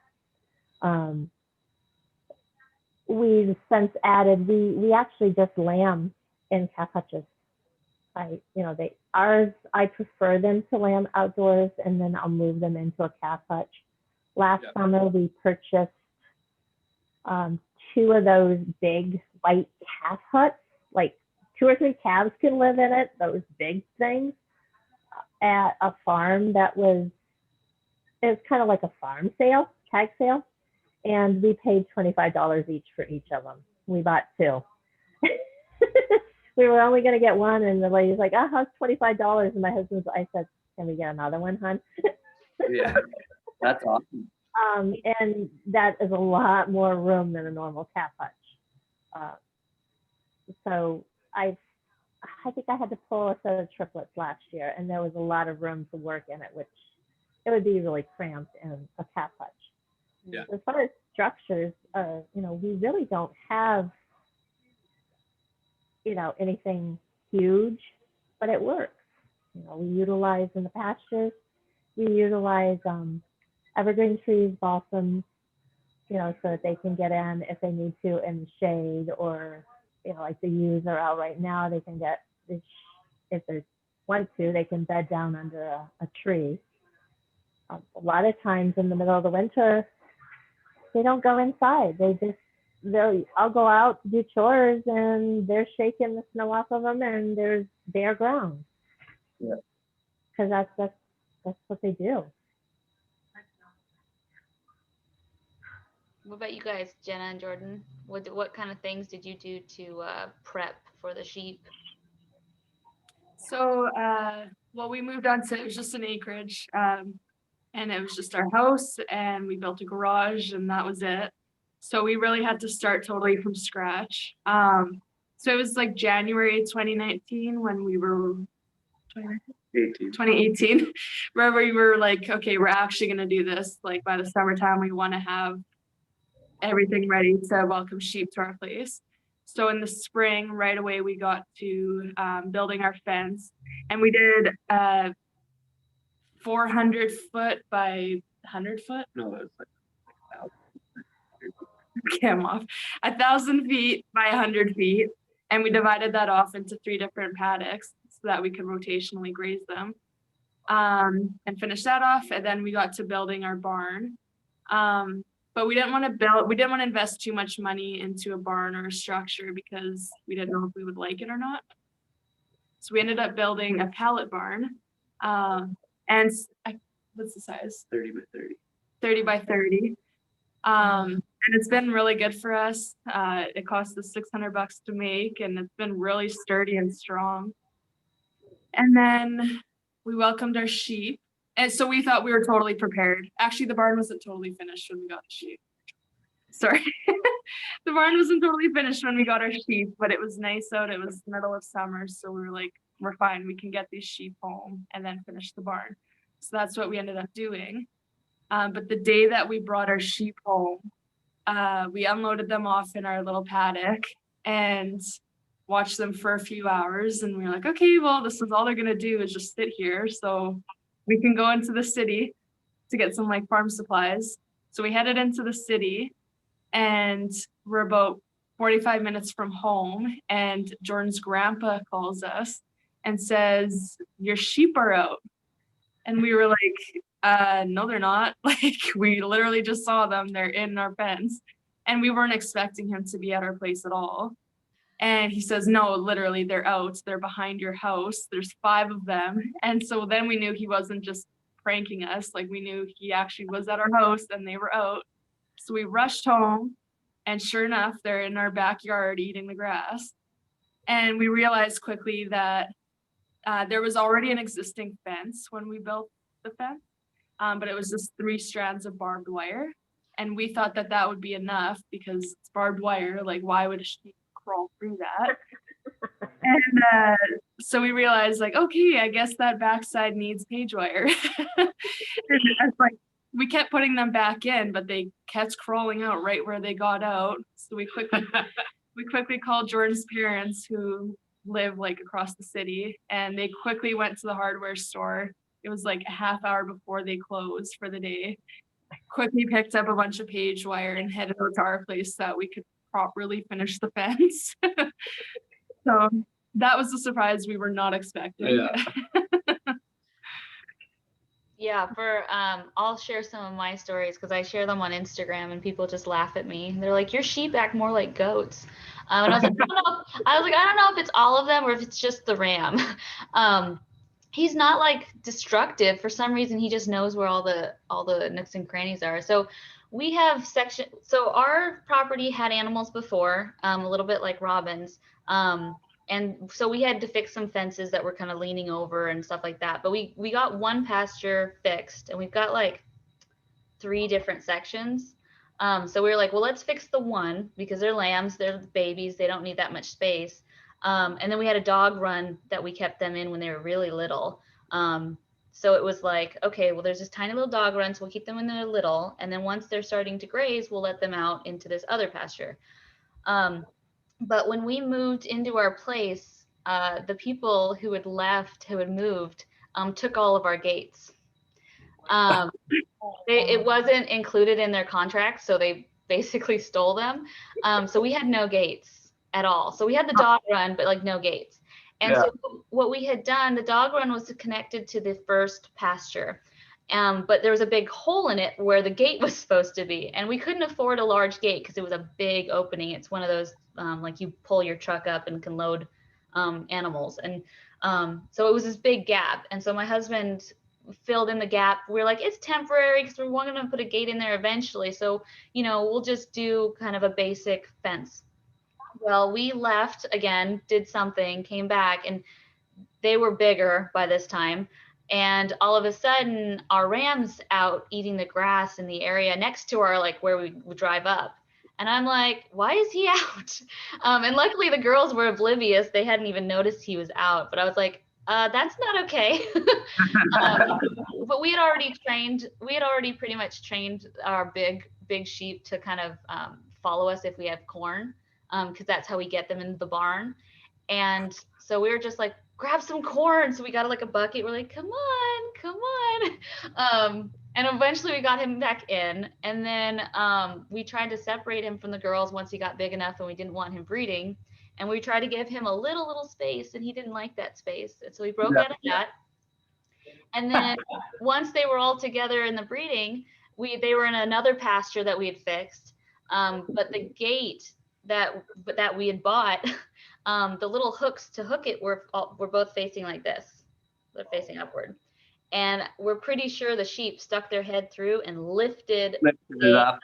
We've since added, we actually just lamb in calf hutches. I prefer them to lamb outdoors, and then I'll move them into a calf hutch. Last summer, we purchased 2 of those big white calf huts, like 2 or 3 calves can live in it, those big things, at a farm it was kind of like a farm sale, tag sale, and we paid $25 each for each of them. We bought 2. We were only going to get one, and the lady's like, oh, it's $25. And I said, can we get another one, hon? Yeah, that's awesome. And that is a lot more room than a normal calf hutch. So I think I had to pull a set of triplets last year, and there was a lot of room to work in it, which it would be really cramped in a calf hutch. Yeah. As far as structures, we really don't have, anything huge, but it works. We utilize in the pastures, we utilize evergreen trees, balsams, so that they can get in if they need to in the shade, or, like the ewes are out right now, they can get, if they want to, they can bed down under a tree. A lot of times in the middle of the winter, they don't go inside. I'll go out to do chores and they're shaking the snow off of them and there's bare ground. Yeah. Because that's what they do. What about you guys, Jenna and Jordan? What kind of things did you do to prep for the sheep? So, well, we moved on to, it was just an acreage, and it was just our house, and we built a garage, and that was it. So we really had to start totally from scratch. So it was like January 2019 when we were 2018, where we were like, okay, we're actually going to do this. Like by the summertime, we want to have everything ready to welcome sheep to our place. So in the spring, right away, we got to building our fence, and we did 400 foot by 100 foot. No, it was like Okay, I'm off. 1,000 feet by 100 feet, and we divided that off into 3 different paddocks so that we could rotationally graze them, and finish that off. And then we got to building our barn. But we didn't want to invest too much money into a barn or a structure because we didn't know if we would like it or not. So we ended up building a pallet barn. And what's the size? 30 by 30. 30 by 30. And it's been really good for us. It cost us $600 to make, and it's been really sturdy and strong. And then we welcomed our sheep. And so we thought we were totally prepared. Actually, the barn wasn't totally finished when we got the sheep. Sorry. The barn wasn't totally finished when we got our sheep, but it was nice out. It was the middle of summer. So we were like, we're fine. We can get these sheep home and then finish the barn. So that's what we ended up doing. But the day that we brought our sheep home, we unloaded them off in our little paddock and watched them for a few hours. And we were like, okay, well, this is all they're going to do is just sit here. So we can go into the city to get some like farm supplies. So we headed into the city, and we're about 45 minutes from home. And Jordan's grandpa calls us and says, your sheep are out. And we were like, no, they're not. Like, we literally just saw them. They're in our fence. And we weren't expecting him to be at our place at all. And he says, no, literally, they're out. They're behind your house. There's 5 of them. And so then we knew he wasn't just pranking us. Like, we knew he actually was at our house and they were out. So we rushed home, and sure enough, they're in our backyard eating the grass. And we realized quickly that there was already an existing fence when we built the fence, but it was just 3 strands of barbed wire. And we thought that that would be enough because it's barbed wire. Like, why would a sheep crawl through that? And so we realized, like, okay, I guess that backside needs page wire. And it's like, we kept putting them back in, but they kept crawling out right where they got out. So we quickly called Jordan's parents, who live like across the city, and they quickly went to the hardware store. It was like a half hour before they closed for the day. Quickly picked up a bunch of page wire and headed out to our place so that we could properly finish the fence. So that was a surprise we were not expecting. Yeah. Yeah, I'll share some of my stories because I share them on Instagram and people just laugh at me. They're like, your sheep act more like goats. And I was like, I don't know if it's all of them or if it's just the ram. He's not like destructive. For some reason, he just knows where all the nooks and crannies are. So we have so our property had animals before, a little bit like Robyn's. And so we had to fix some fences that were kind of leaning over and stuff like that. But we got one pasture fixed, and we've got like 3 different sections. So we were like, well, let's fix the one because they're lambs, they're babies, they don't need that much space. And then we had a dog run that we kept them in when they were really little. So it was like, okay, well, there's this tiny little dog run, so we'll keep them when they're little. And then once they're starting to graze, we'll let them out into this other pasture. But when we moved into our place, the people who had moved, took all of our gates. Um, it wasn't included in their contract, so they basically stole them. So we had no gates at all. So we had the dog run, but like no gates. And Yeah. so what we had done, the dog run was connected to the first pasture. But there was a big hole in it where the gate was supposed to be. And we couldn't afford a large gate because it was a big opening. It's one of those, like you pull your truck up and can load animals. And so it was this big gap. And so my husband filled in the gap. We're like, it's temporary because we're going to put a gate in there eventually. So, we'll just do kind of a basic fence. Well, we left again, did something, came back, and they were bigger by this time. And all of a sudden, our ram's out eating the grass in the area next to our, like, where we would drive up. And I'm like, why is he out? And luckily, the girls were oblivious. They hadn't even noticed he was out. But I was like, that's not okay. But we had already pretty much trained our big sheep to kind of follow us if we have corn, because that's how we get them into the barn. And so we were just like, grab some corn. So we got like a bucket. We're like, come on. And eventually we got him back in. And then we tried to separate him from the girls once he got big enough and we didn't want him breeding. And we tried to give him a little space and he didn't like that space. And so we broke out of that. And then once they were all together in the breeding, they were in another pasture that we had fixed. But the gate that we had bought, the little hooks to hook it were both facing like this. They're facing upward. And we're pretty sure the sheep stuck their head through and lifted it off.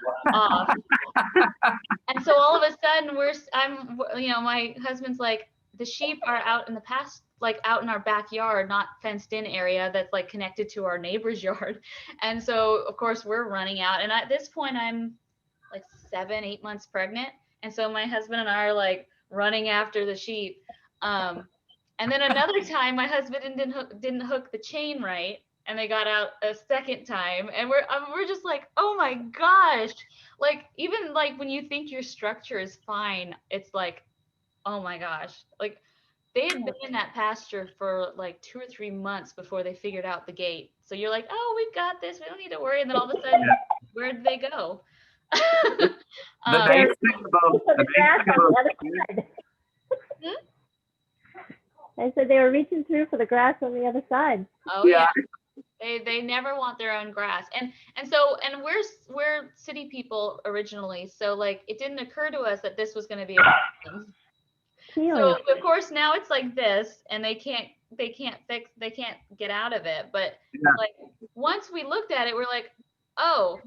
And so all of a sudden my husband's like, the sheep are out in the past, like out in our backyard, not fenced in area that's like connected to our neighbor's yard. And so of course we're running out. And at this point I'm like 7-8 months pregnant. And so my husband and I are like running after the sheep. And then another time my husband didn't hook the chain right. And they got out a second time. And we're just like, oh my gosh. Like, even like when you think your structure is fine, it's like, oh my gosh. Like, they had been in that pasture for like 2 or 3 months before they figured out the gate. So you're like, oh, we've got this. We don't need to worry. And then all of a sudden, where did they go? The nice thing about I said they were reaching through for the grass on the other side. Oh yeah. They never want their own grass. And we're city people originally. So like it didn't occur to us that this was going to be a problem. So of course now it's like this and they can't get out of it. But like once we looked at it, we're like, oh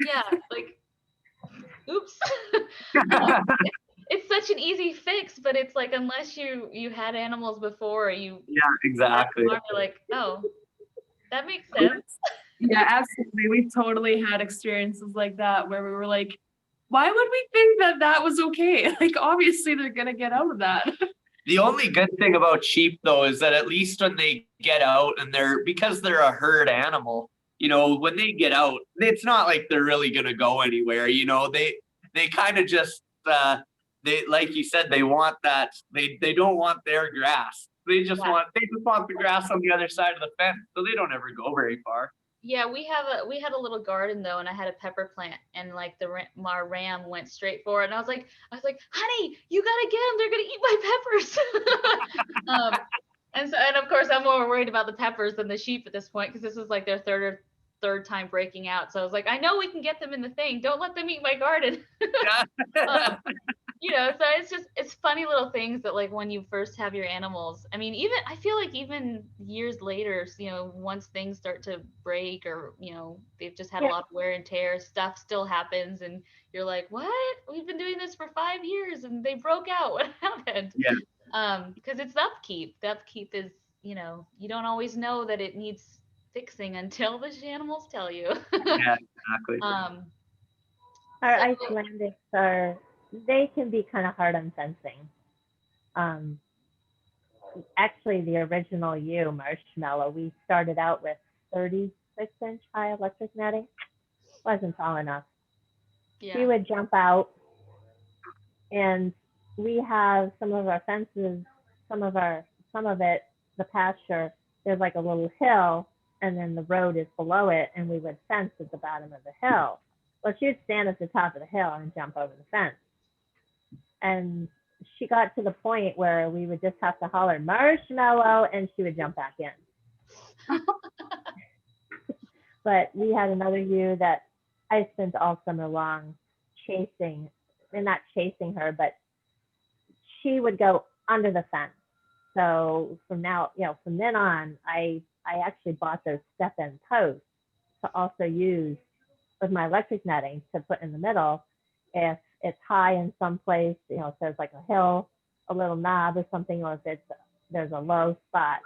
yeah, like oops. It's such an easy fix, but it's like unless you had animals before exactly. You're like, oh, that makes sense. Yeah, absolutely. We totally had experiences like that where we were like, why would we think that was okay? Like obviously they're gonna get out of that. The only good thing about sheep though is that at least when they get out and because they're a herd animal, when they get out, it's not like they're really gonna go anywhere. They kind of just they, like you said, they want that. They don't want their grass. They just want the grass on the other side of the fence, so they don't ever go very far. Yeah, we had a little garden though, and I had a pepper plant, and like our ram went straight for it, and I was like, honey, you gotta get them. They're gonna eat my peppers. And of course I'm more worried about the peppers than the sheep at this point because this is like their third time breaking out. So I was like, I know we can get them in the thing. Don't let them eat my garden. So it's funny little things that like when you first have your animals, I mean, I feel like even years later, once things start to break or, they've just had a lot of wear and tear, stuff still happens. And you're like, what? We've been doing this for 5 years and they broke out. What happened? Yeah. Because it's the upkeep. The upkeep is, you don't always know that it needs fixing until the animals tell you. Yeah, exactly. Our Icelandics they can be kind of hard on fencing. Actually, the original Marshmallow, we started out with 36-inch high electric netting. Wasn't tall enough. Yeah. She would jump out and we have some of our fences, some of it, the pasture, there's like a little hill, and then the road is below it, and we would fence at the bottom of the hill. Well, she would stand at the top of the hill and jump over the fence. And she got to the point where we would just have to holler marshmallow, and she would jump back in. But we had another ewe that I spent all summer long chasing, and not chasing her, but she would go under the fence. So from then on, I actually bought those step-in posts to also use with my electric netting to put in the middle. If it's high in some place, if there's like a hill, a little knob or something, or if there's a low spot,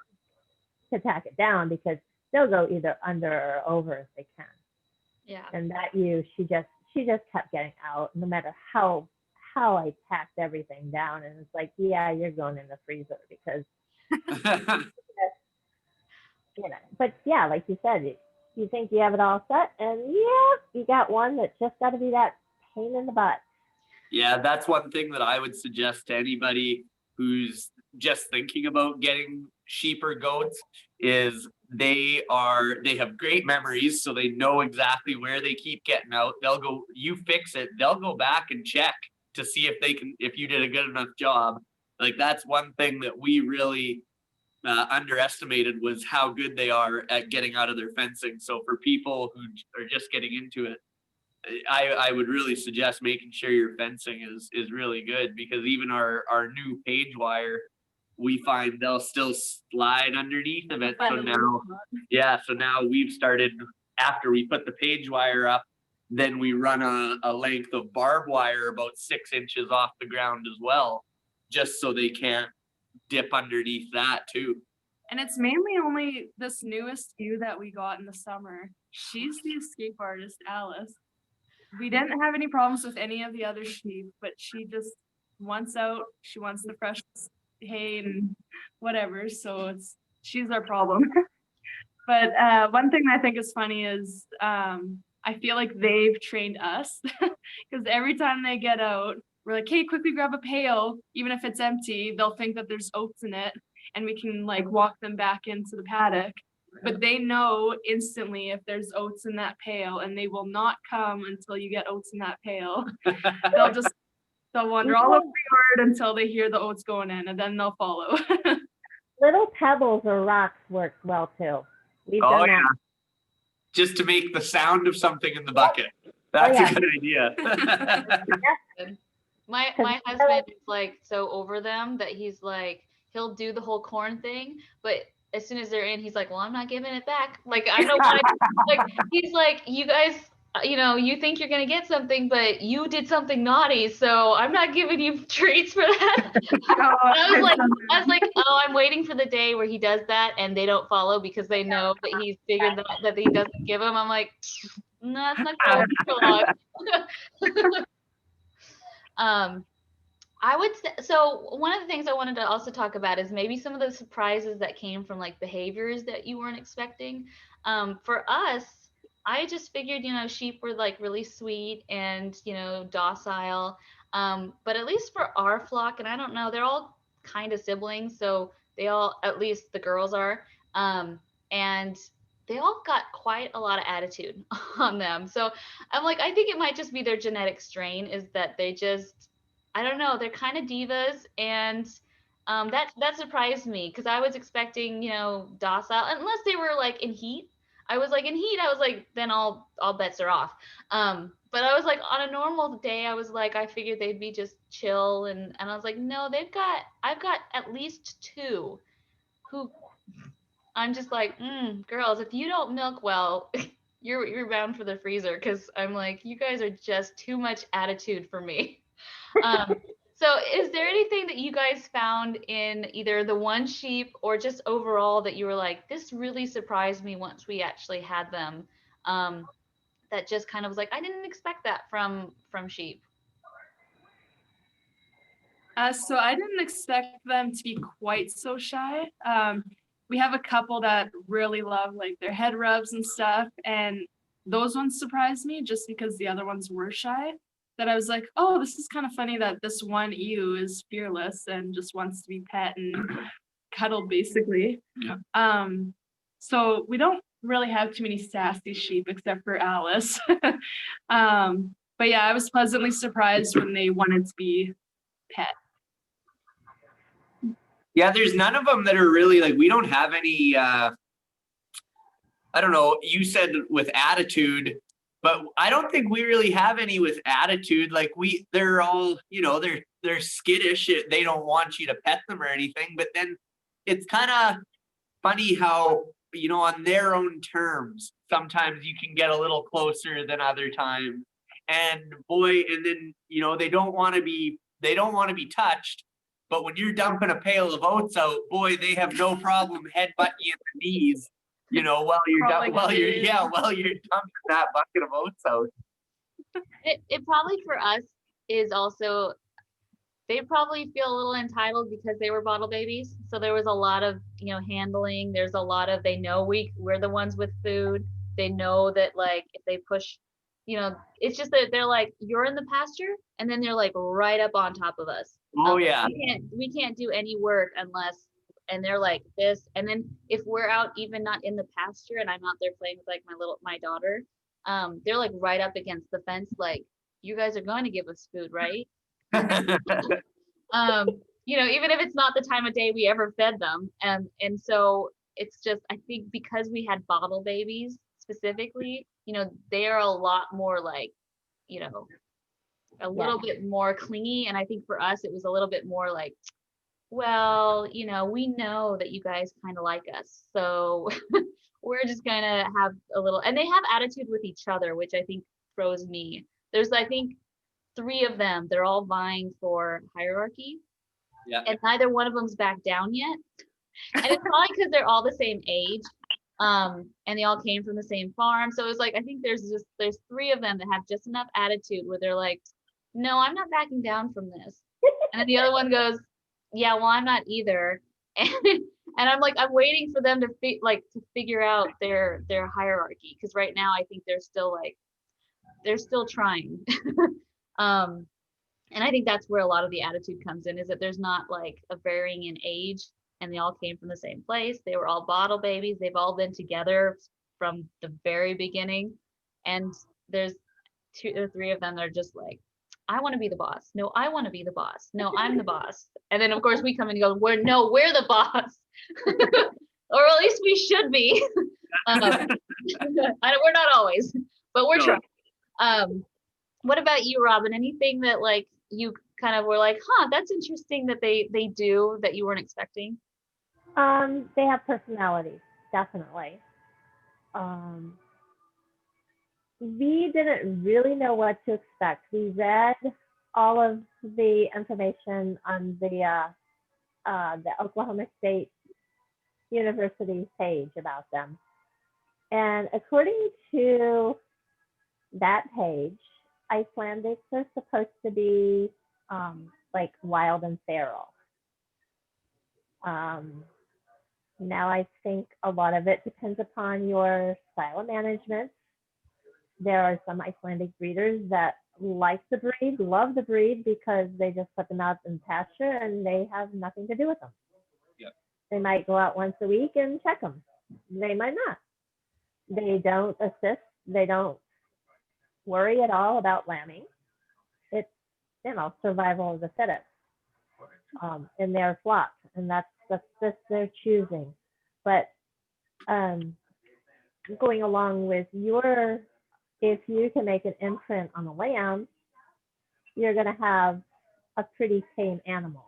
to tack it down, because they'll go either under or over if they can. Yeah. And that ewe, she just kept getting out, no matter how I tacked everything down. And it's like, yeah, you're going in the freezer, because But yeah, like you said, you think you have it all set, and yeah, you got one that just got to be that pain in the butt. Yeah, that's one thing that I would suggest to anybody who's just thinking about getting sheep or goats, is they have great memories, so they know exactly where they keep getting out. They'll go, you fix it, they'll go back and check to see if you did a good enough job. Like, that's one thing that we really underestimated, was how good they are at getting out of their fencing. So for people who are just getting into it, I would really suggest making sure your fencing is really good, because even our new page wire, we find they'll still slide underneath of it. So now we've started, after we put the page wire up, then we run a length of barbed wire about 6 inches off the ground as well, just so they can't dip underneath that too. And it's mainly only this newest ewe that we got in the summer. She's the escape artist, Alice. We didn't have any problems with any of the other sheep, but she just wants out. She wants the fresh hay and whatever. So she's our problem. But one thing I think is funny is I feel like they've trained us, because every time they get out, we're like, hey, quickly grab a pail. Even if it's empty, they'll think that there's oats in it, and we can like walk them back into the paddock. But they know instantly if there's oats in that pail, and they will not come until you get oats in that pail. They'll wander all over the yard until they hear the oats going in, and then they'll follow. Little pebbles or rocks works well too. We've done that. Just to make the sound of something in the bucket. That's a good idea. My husband is like so over them that he's like, he'll do the whole corn thing, but as soon as they're in, he's like, well, I'm not giving it back. Like, I don't want to, like, he's like, you guys, you think you're going to get something, but you did something naughty. So I'm not giving you treats for that. I was like, oh, I'm waiting for the day where he does that and they don't follow, because they know that he's figured that he doesn't give them. I'm like, no, it's not going for long. I would say, so one of the things I wanted to also talk about is maybe some of the surprises that came from like behaviors that you weren't expecting. For us, I just figured, sheep were like really sweet and, docile. But at least for our flock, and I don't know, they're all kind of siblings. So they all, at least the girls are, and they all got quite a lot of attitude on them. So I'm like, I think it might just be their genetic strain, is that they just, I don't know, they're kind of divas, and that surprised me, because I was expecting, docile, unless they were like in heat. I was like, then all bets are off. But I was like, on a normal day, I was like, I figured they'd be just chill, and I was like, no, I've got at least 2 who I'm just like, girls, if you don't milk well, you're bound for the freezer, because I'm like, you guys are just too much attitude for me. So is there anything that you guys found in either the one sheep or just overall that you were like, this really surprised me once we actually had them, that just kind of was like, I didn't expect that from sheep? So I didn't expect them to be quite so shy. We have a couple that really love like their head rubs and stuff, and those ones surprised me just because the other ones were shy. that I was like, oh, this is kind of funny that this one ewe is fearless and just wants to be pet and cuddled, basically. Yeah. So we don't really have too many sassy sheep except for Alice. But yeah, I was pleasantly surprised when they wanted to be pet. Yeah, there's none of them that are really like, we don't have any, I don't know, you said with attitude, but I don't think we really have any with attitude. Like they're all, you know, they're skittish. They don't want you to pet them or anything, but then it's kind of funny how, you know, on their own terms, sometimes you can get a little closer than other times. And boy, and then, you know, they don't want to be touched. But when you're dumping a pail of oats out, boy, they have no problem headbutting you in the knees, you know, while you're dumping that bucket of oats out. It probably for us is also, they probably feel a little entitled because they were bottle babies. So there was a lot of, you know, handling. There's a lot of, they know we're the ones with food. They know that, like, if they push, you know, it's just that they're like, you're in the pasture, and then they're like right up on top of us. Oh yeah. We can't do any work unless, and they're like this. And then if we're out, even not in the pasture, and I'm out there playing with like my daughter, they're like right up against the fence, like, you guys are going to give us food, right? You know, even if it's not the time of day we ever fed them. And so it's just, I think because we had bottle babies specifically, you know, they are a lot more like, you know, a little bit more clingy. And I think for us, it was a little bit more like, well, you know, we know that you guys kind of like us, so we're just gonna have a little, and they have attitude with each other, which I think throws me. There's, I think, 3 of them. They're all vying for hierarchy. Yeah. And neither one of them's back down yet. And it's probably because they're all the same age. And they all came from the same farm. So it was like, I think there's 3 of them that have just enough attitude where they're like, no, I'm not backing down from this. And then the other one goes, yeah, well, I'm not either. And I'm like, I'm waiting for them to figure out their hierarchy, because right now I think they're still trying. And I think that's where a lot of the attitude comes in, is that there's not like a varying in age, and they all came from the same place. They were all bottle babies. They've all been together from the very beginning. And there's 2 or 3 of them that are just like, I want to be the boss. No, I want to be the boss. No, I'm the boss. And then of course we come and go, we're the boss. Or at least we should be. We're not always, but we're trying. What about you, Robyn? Anything that like you kind of were like, that's interesting that they do that you weren't expecting? They have personalities, definitely. We didn't really know what to expect. We read all of the information on the Oklahoma State University page about them. And according to that page, Icelandics are supposed to be like wild and feral. Now I think a lot of it depends upon your style of management. There are some Icelandic breeders that like the breed, love the breed, because they just put them out in pasture and they have nothing to do with them. Yep. They might go out once a week and check them. They might not. They don't assist. They don't worry at all about lambing. It's, you know, survival of the fittest in their flock, and that's just their choosing. But going along with your, if you can make an imprint on a lamb, you're going to have a pretty tame animal.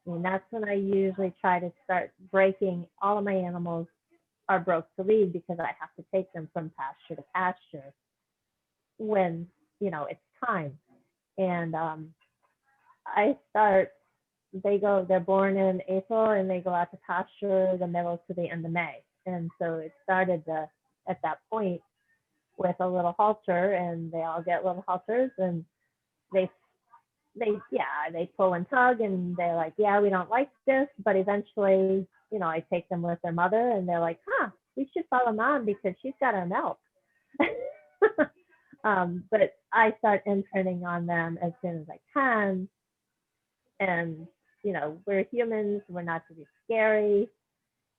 I mean, that's when I usually try to start breaking. All of my animals are broke to lead because I have to take them from pasture to pasture when, you know, it's time. And they're born in April and they go out to pasture the middle to the end of May. And so it started at that point with a little halter, and they all get little halters, and they pull and tug, and they're like, yeah, we don't like this. But eventually, you know, I take them with their mother, and they're like, we should follow mom because she's got our milk. But I start imprinting on them as soon as I can. And, we're humans, we're not to be scary.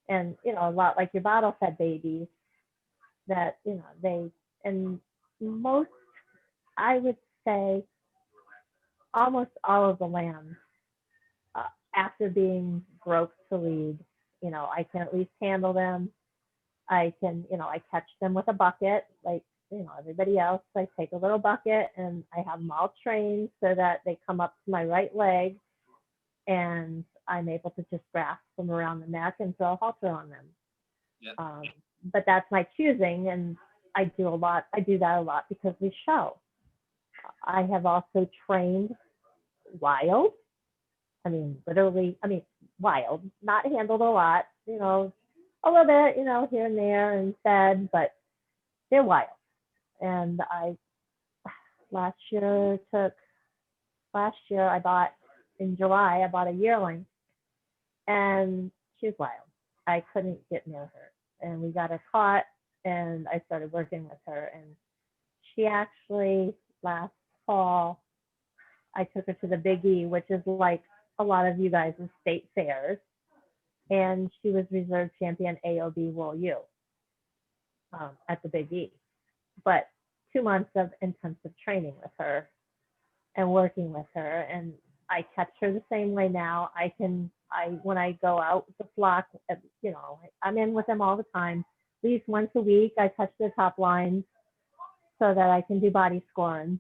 And, a lot like your bottle fed babies that, and most, I would say almost all of the lambs, after being broke to lead, I can at least handle them. I can, I catch them with a bucket, like, everybody else. I take a little bucket and I have them all trained so that they come up to my right leg and I'm able to just grasp them around the neck and throw a halter on them. Yeah. But that's my choosing, and I do that a lot because we show. I have also trained wild. Literally, wild, not handled a lot, a little bit, here and there and fed, but they're wild. And in July, I bought a yearling, and she was wild. I couldn't get near her. And we got her caught, and I started working with her. And she actually, last fall, I took her to the Big E, which is like a lot of you guys' state fairs. And she was reserve champion AOB Wool U at the Big E. But 2 months of intensive training with her and working with her. And I catch her the same way now. When I go out with the flock, I'm in with them all the time. At least once a week, I touch their top lines so that I can do body scoring.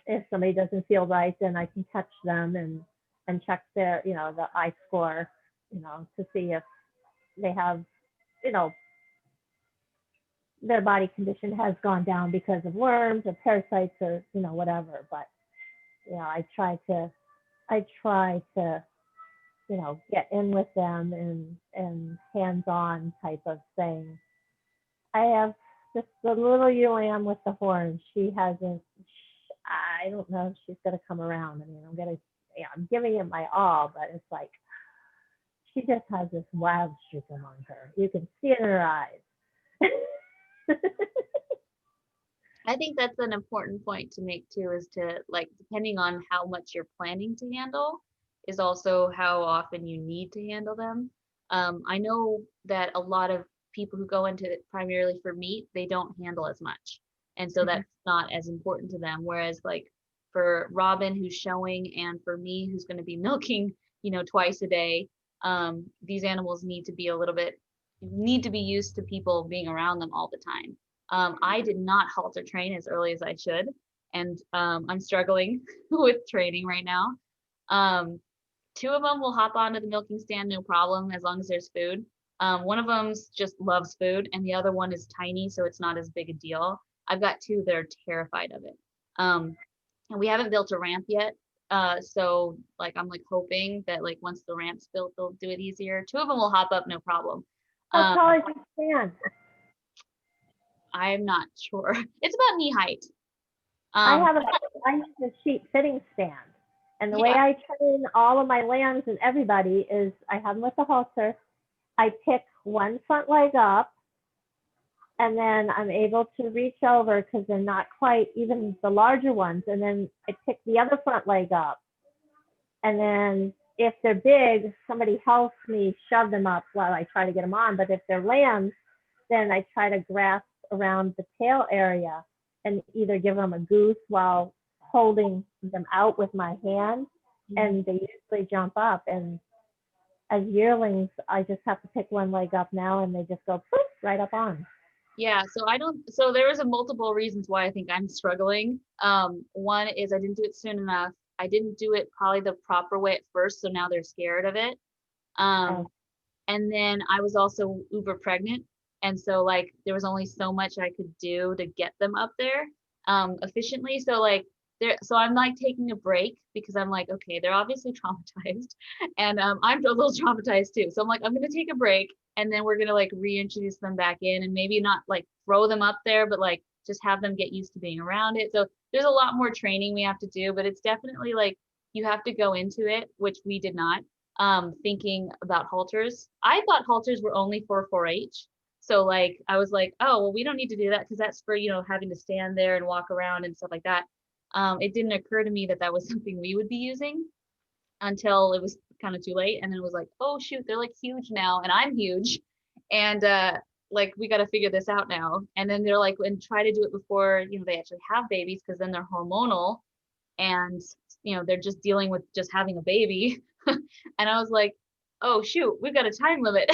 If somebody doesn't feel right, then I can touch them and check their, the eye score, to see if they have, their body condition has gone down because of worms or parasites or, whatever. But, I try to, get in with them and hands-on type of thing. I have just the little ewe lamb with the horns. I don't know if she's going to come around. I'm giving it my all, but it's like, she just has this wild streak among her. You can see it in her eyes. I think that's an important point to make too, is to, like, depending on how much you're planning to handle is also how often you need to handle them. I know that a lot of people who go into it primarily for meat, they don't handle as much. And so that's not as important to them. Whereas like for Robyn who's showing, and for me who's going to be milking, twice a day, these animals need to be used to people being around them all the time. I did not halter train as early as I should, and I'm struggling with training right now. 2 of them will hop onto the milking stand, no problem, as long as there's food. One of them just loves food, and the other one is tiny, so it's not as big a deal. I've got 2 that are terrified of it. And we haven't built a ramp yet, so like I'm like hoping that like once the ramp's built, they'll do it easier. 2 of them will hop up, no problem. How tall is your stand? I'm not sure. It's about knee height. I use a sheep fitting stand. And the way I train all of my lambs and everybody is I have them with the halter. I pick one front leg up, and then I'm able to reach over because they're not quite even the larger ones. And then I pick the other front leg up. And then if they're big, somebody helps me shove them up while I try to get them on. But if they're lambs, then I try to grasp around the tail area and either give them a goose while holding them out with my hand, and they usually jump up. And as yearlings, I just have to pick one leg up now, and they just go poof, right up on. Yeah, so there was a multiple reasons why I think I'm struggling. One is I didn't do it soon enough. I didn't do it probably the proper way at first, so now they're scared of it. And then I was also uber pregnant, and so like there was only so much I could do to get them up there efficiently. So I'm like taking a break because I'm like, okay, they're obviously traumatized, and I'm a little traumatized too. So I'm like, I'm gonna take a break, and then we're gonna like reintroduce them back in, and maybe not like throw them up there, but like just have them get used to being around it. So there's a lot more training we have to do, but it's definitely like you have to go into it, which we did not, thinking about halters. I thought halters were only for 4-H. So like, I was like, oh, well, we don't need to do that because that's for, having to stand there and walk around and stuff like that. It didn't occur to me that that was something we would be using until it was kind of too late. And then it was like, oh shoot, they're like huge now and I'm huge. And like, we got to figure this out now. And then they're like, and try to do it before, they actually have babies, because then they're hormonal and, they're just dealing with just having a baby. And I was like, oh shoot, we've got a time limit.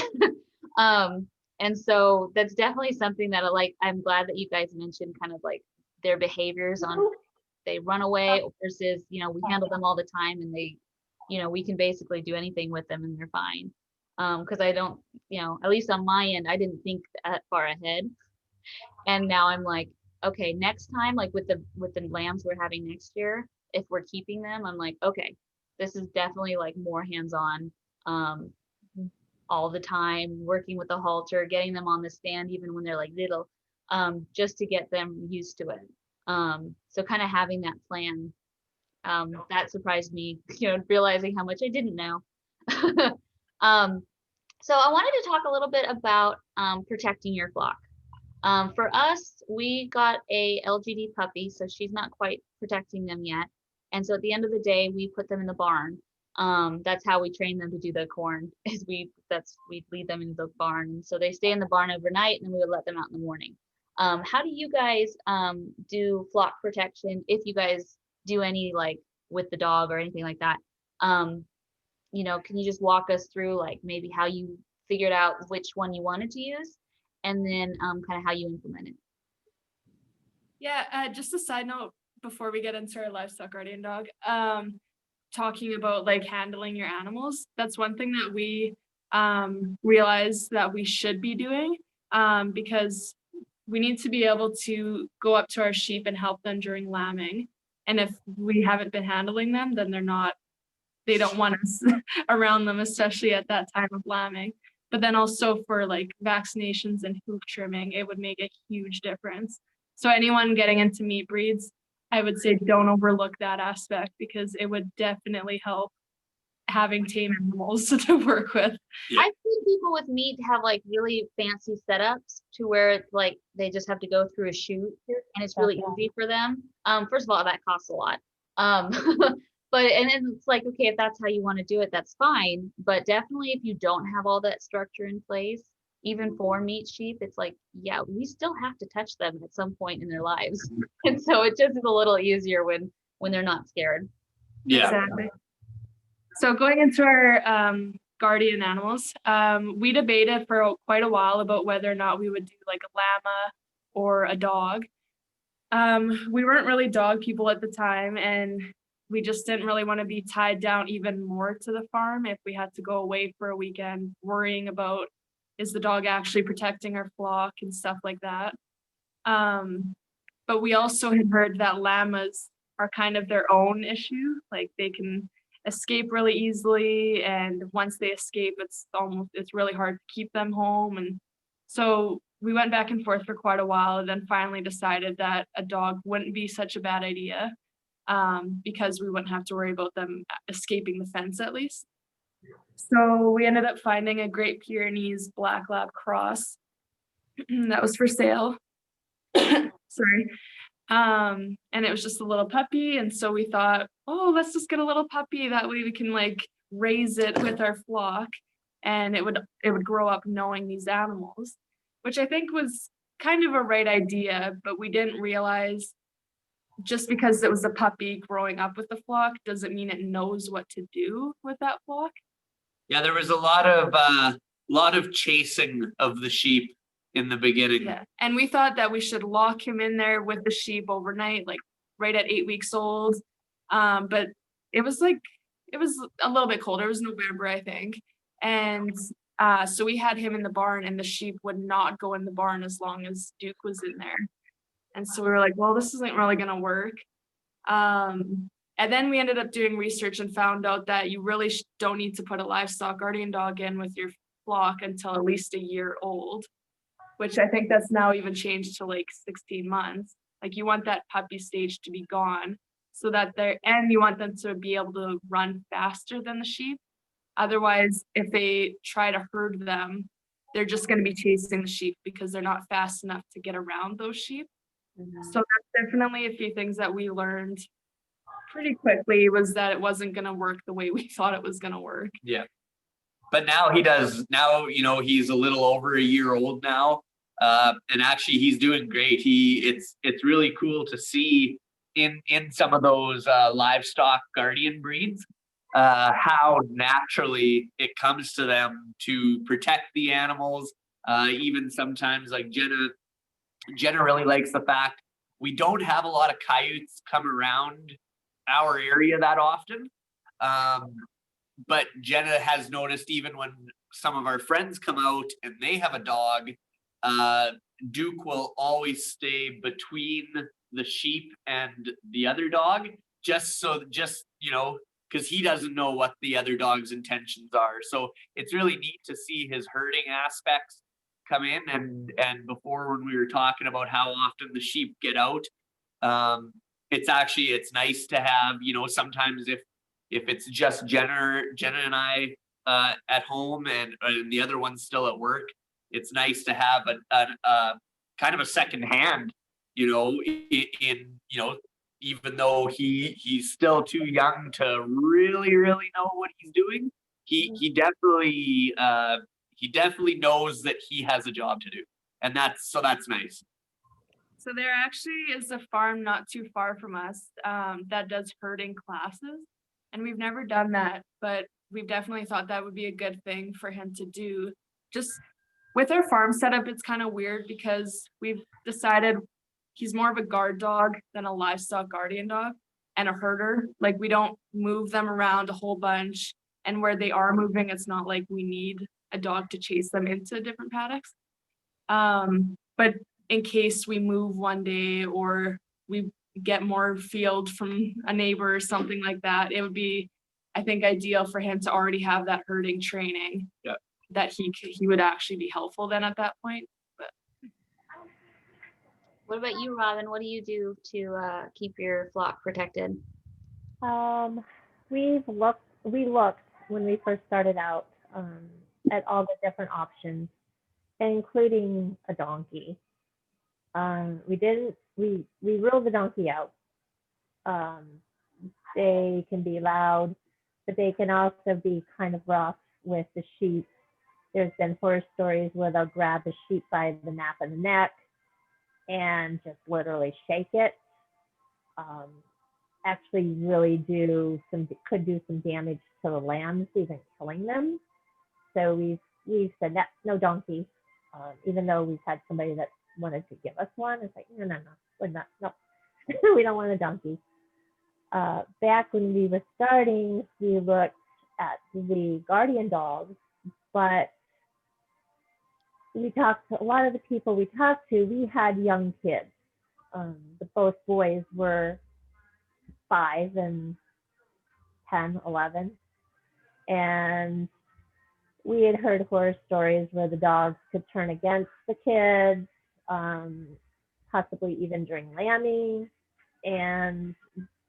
And so that's definitely something that I'm glad that you guys mentioned kind of like their behaviors on, they run away versus, we handle them all the time and they, we can basically do anything with them and they're fine. Because I don't, at least on my end, I didn't think that far ahead. And now I'm like, okay, next time, like with the lambs we're having next year, if we're keeping them, I'm like, okay, this is definitely like more hands-on, all the time, working with the halter, getting them on the stand even when they're like little, just to get them used to it. So kind of having that plan, that surprised me, realizing how much I didn't know. So I wanted to talk a little bit about protecting your flock. For us, we got a LGD puppy, so she's not quite protecting them yet. And so at the end of the day, we put them in the barn. That's how we train them to do the corn, is we lead them into the barn. And so they stay in the barn overnight and then we would let them out in the morning. How do you guys do flock protection, if you guys do any like with the dog or anything like that? Can you just walk us through like maybe how you figured out which one you wanted to use, and then kind of how you implement it? Yeah, just a side note before we get into our livestock guardian dog, talking about like handling your animals, that's one thing that we realized that we should be doing, because we need to be able to go up to our sheep and help them during lambing. And if we haven't been handling them, then they don't want us around them, especially at that time of lambing. But then also for like vaccinations and hoof trimming, it would make a huge difference. So anyone getting into meat breeds, I would say don't overlook that aspect, because it would definitely help having tame animals to work with. Yeah. I've seen people with meat have like really fancy setups to where it's like they just have to go through a chute and it's really easy for them. First of all, that costs a lot. But and then it's like, okay, if that's how you want to do it, that's fine. But definitely if you don't have all that structure in place, even for meat sheep, it's like, yeah, we still have to touch them at some point in their lives. And so it just is a little easier when they're not scared. Yeah. Exactly. So going into our guardian animals, we debated for quite a while about whether or not we would do like a llama or a dog. We weren't really dog people at the time, and we just didn't really want to be tied down even more to the farm if we had to go away for a weekend worrying about, is the dog actually protecting our flock and stuff like that. But we also had heard that llamas are kind of their own issue. Like they can escape really easily, and once they escape, it's really hard to keep them home. And so we went back and forth for quite a while, and then finally decided that a dog wouldn't be such a bad idea, because we wouldn't have to worry about them escaping the fence at least. So we ended up finding a Great Pyrenees Black Lab cross that was for sale. Sorry. And it was just a little puppy. And so we thought, oh, let's just get a little puppy. That way we can like raise it with our flock, and it would grow up knowing these animals, which I think was kind of a right idea, but we didn't realize just because it was a puppy growing up with the flock doesn't mean it knows what to do with that flock. Yeah, there was a lot of chasing of the sheep in the beginning. Yeah, and we thought that we should lock him in there with the sheep overnight, like right at 8 weeks old. But it was a little bit colder. It was November, I think. And so we had him in the barn, and the sheep would not go in the barn as long as Duke was in there. And so we were like, well, this isn't really going to work. And then we ended up doing research and found out that you really don't need to put a livestock guardian dog in with your flock until at least a year old, which I think that's now even changed to like 16 months. Like you want that puppy stage to be gone so that and you want them to be able to run faster than the sheep. Otherwise, if they try to herd them, they're just going to be chasing the sheep because they're not fast enough to get around those sheep. So that's definitely a few things that we learned pretty quickly, was that it wasn't going to work the way we thought it was going to work. Yeah. But now he does. Now, you know, he's a little over a year old now. And actually he's doing great. It's really cool to see in some of those livestock guardian breeds, how naturally it comes to them to protect the animals. Even sometimes, like Jenna really likes the fact we don't have a lot of coyotes come around our area that often. But Jenna has noticed, even when some of our friends come out and they have a dog, Duke will always stay between the sheep and the other dog, just you know, because he doesn't know what the other dog's intentions are. So it's really neat to see his herding aspects come in. And before, when we were talking about how often the sheep get out, it's nice to have, you know, sometimes if it's just Jenna and I at home and the other one's still at work, it's nice to have a kind of a second hand, you know, in you know, even though he's still too young to really know what he's doing, he definitely knows that he has a job to do, and that's nice. So there actually is a farm not too far from us that does herding classes, and we've never done that, but we've definitely thought that would be a good thing for him to do. Just with our farm setup, it's kind of weird because we've decided he's more of a guard dog than a livestock guardian dog and a herder. Like, we don't move them around a whole bunch, and where they are moving, it's not like we need a dog to chase them into different paddocks. But in case we move one day or we get more field from a neighbor or something like that, it would be, I think, ideal for him to already have that herding training. Yeah. That he would actually be helpful then at that point. But What about you, Robyn? What do you do to keep your flock protected? We looked when we first started out at all the different options, including a donkey. We ruled the donkey out. They can be loud, but they can also be kind of rough with the sheep. There's been horror stories where they'll grab the sheep by the nape of the neck and just literally shake it. Actually really could do some damage to the lambs, even killing them. So we've said no donkey, even though we've had somebody that wanted to give us one. It's like, no, we're not, no, we don't want a donkey. Back when we were starting, we looked at the guardian dogs, but we talked to a lot of the people we talked to, we had young kids. Both boys were 5 and 10, 11. And we had heard horror stories where the dogs could turn against the kids, possibly even during lambing. And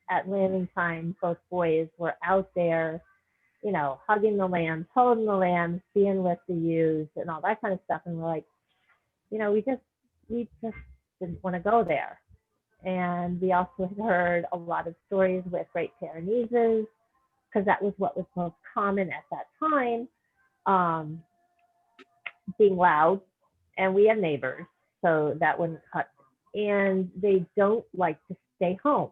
at lambing time, both boys were out there, you know, hugging the lambs, holding the lambs, being with the ewes and all that kind of stuff. And we're like, you know, we just didn't want to go there. And we also had heard a lot of stories with Great Pyrenees, because that was what was most common at that time, being loud. And we have neighbors, so that wouldn't cut. And they don't like to stay home.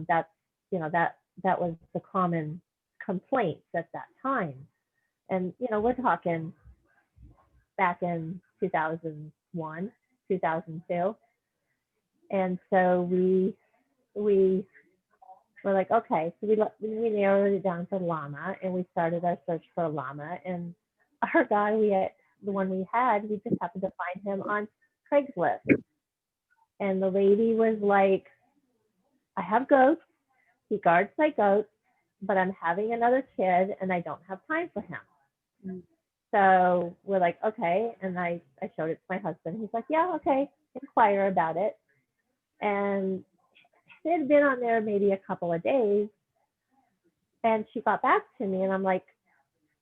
That's, you know, that was the common complaints at that time. And, you know, we're talking back in 2001, 2002. And so we were like, okay, so we narrowed it down to llama, and we started our search for a llama. And our guy, the one we just happened to find him on Craigslist. And the lady was like, I have goats. He guards my goats, but I'm having another kid and I don't have time for him. Mm-hmm. So we're like, okay. And I showed it to my husband. He's like, yeah, okay, inquire about it. And it had been on there maybe a couple of days. And she got back to me and I'm like,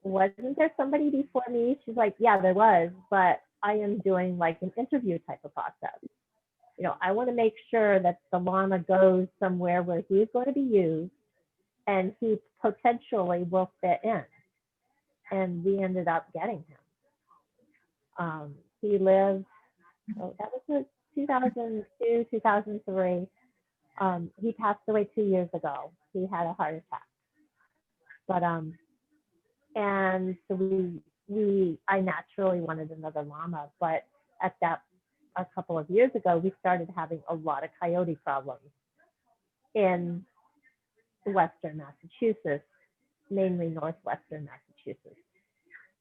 wasn't there somebody before me? She's like, yeah, there was, but I am doing like an interview type of process. You know, I want to make sure that the llama goes somewhere where he's going to be used and he potentially will fit in. And we ended up getting him. He lived, oh, that was 2002, 2003. He passed away 2 years ago. He had a heart attack. But and so I naturally wanted another llama, but at that a couple of years ago, we started having a lot of coyote problems in Western Massachusetts, mainly Northwestern Massachusetts.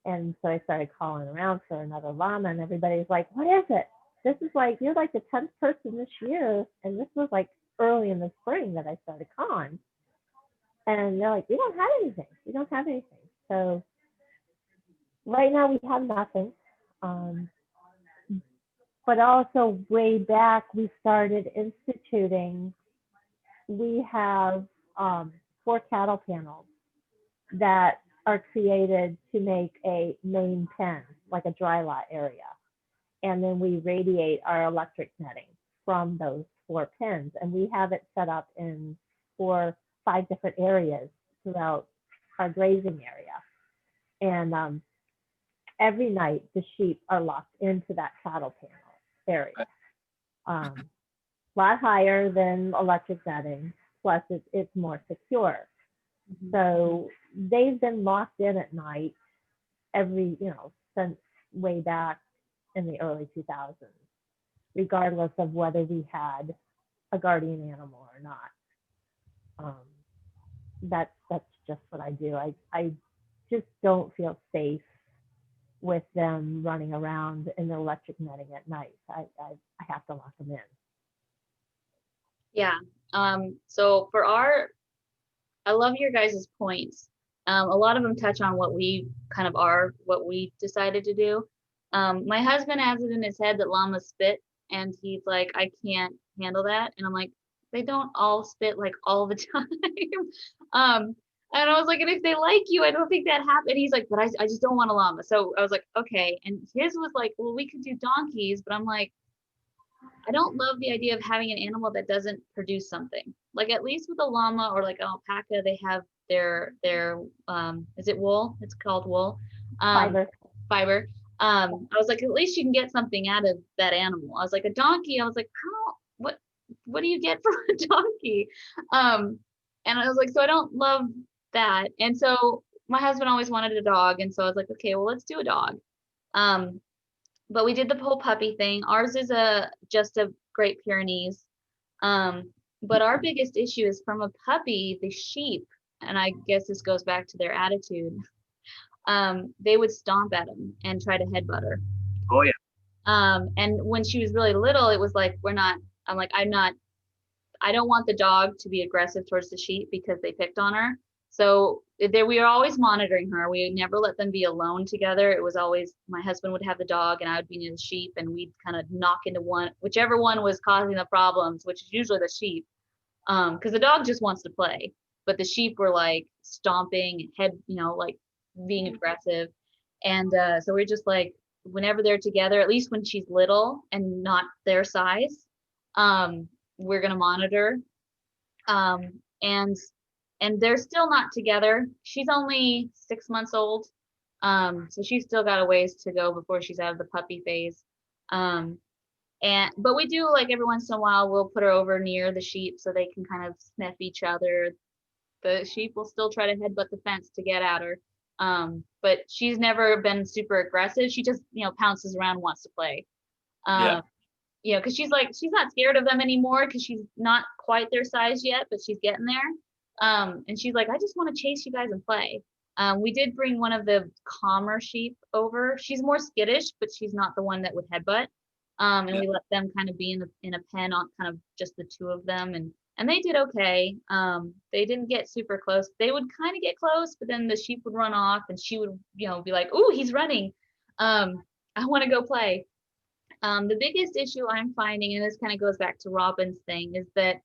And so I started calling around for another llama, and everybody's like, what is it? This is like, you're like the 10th person this year. And this was like early in the spring that I started calling. And they're like, we don't have anything. We don't have anything. So right now we have nothing. But also way back, we started instituting, we have 4 cattle panels that are created to make a main pen, like a dry lot area. And then we radiate our electric netting from those 4 pens. And we have it set up in 4, 5 different areas throughout our grazing area. And every night the sheep are locked into that cattle panel area. A lot higher than electric netting, plus it's more secure. So they've been locked in at night since way back in the early 2000s, regardless of whether we had a guardian animal or not. That's just what I do. I just don't feel safe with them running around in the electric netting at night. I have to lock them in. Yeah. So I love your guys' points. A lot of them touch on what we decided to do. My husband has it in his head that llamas spit, and he's like, I can't handle that. And I'm like, they don't all spit like all the time. And I was like, and if they like you, I don't think that happened. He's like, but I just don't want a llama. So I was like, okay. And his was like, well, we could do donkeys, but I'm like, I don't love the idea of having an animal that doesn't produce something. Like at least with a llama or like an alpaca, they have their is it wool? It's called wool. Fiber. I was like, at least you can get something out of that animal. I was like, a donkey, I was like, what do you get from a donkey? And I was like, so I don't love that. And so my husband always wanted a dog. And so I was like, okay, well, let's do a dog. But we did the whole puppy thing. Ours is just a Great Pyrenees. But our biggest issue is from a puppy, the sheep, and I guess this goes back to their attitude. They would stomp at him and try to headbutt her. Oh yeah. And when she was really little, it was like, I don't want the dog to be aggressive towards the sheep because they picked on her. So we were always monitoring her. We never let them be alone together. It was always my husband would have the dog and I would be near the sheep, and we'd kind of knock into whichever one was causing the problems, which is usually the sheep. Because the dog just wants to play, but the sheep were like stomping, like being aggressive. And so we're just like, whenever they're together, at least when she's little and not their size, we're going to monitor. And they're still not together. She's only 6 months old. So she's still got a ways to go before she's out of the puppy phase. But we do, like, every once in a while, we'll put her over near the sheep so they can kind of sniff each other. The sheep will still try to headbutt the fence to get at her. But she's never been super aggressive. She just, pounces around and wants to play. Because she's not scared of them anymore because she's not quite their size yet, but she's getting there. And she's like, I just want to chase you guys and play. We did bring one of the calmer sheep over. She's more skittish, but she's not the one that would headbutt. We let them kind of be in a pen on kind of just the two of them, and they did okay. They didn't get super close. They would kind of get close, but then the sheep would run off, and she would, be like, "Ooh, he's running. I want to go play." The biggest issue I'm finding, and this kind of goes back to Robyn's thing, is that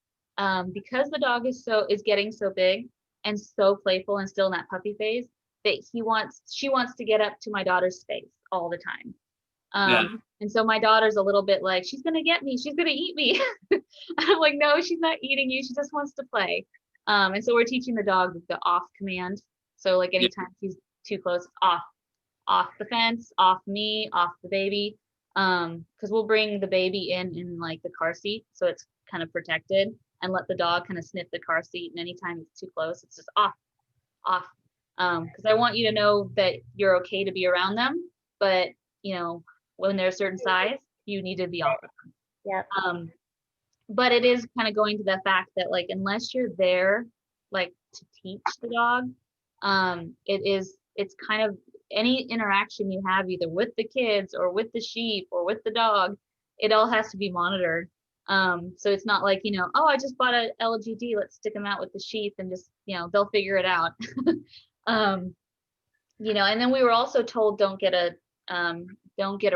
because the dog is getting so big and so playful and still in that puppy phase, space. She wants to get up to my daughter's space all the time. Yeah. And so my daughter's a little bit like, she's gonna get me, she's gonna eat me. I'm like, no, she's not eating you, she just wants to play. And so we're teaching the dog the off command. So like anytime she's too close, off the fence, off me, off the baby. Because we'll bring the baby in like the car seat, so it's kind of protected, and let the dog kind of sniff the car seat. And anytime it's too close, it's just off. Because I want you to know that you're okay to be around them, but when they're a certain size, you need to be off of them. Yeah. But it is kind of going to the fact that like unless you're there like to teach the dog, it's kind of any interaction you have either with the kids or with the sheep or with the dog, it all has to be monitored. So it's not like, oh, I just bought a LGD, let's stick them out with the sheep and just, they'll figure it out. And then we were also told don't get a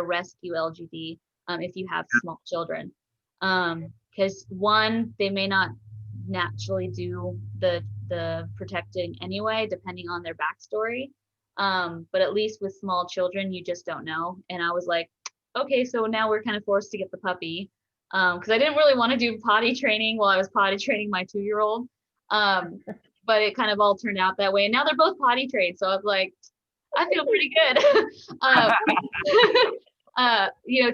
rescue LGD if you have small children. Because one, they may not naturally do the protecting anyway, depending on their backstory. But at least with small children, you just don't know. And I was like, okay, so now we're kind of forced to get the puppy. Because I didn't really want to do potty training while I was potty training my 2-year-old. But it kind of all turned out that way. And now they're both potty trained. So I was like, I feel pretty good.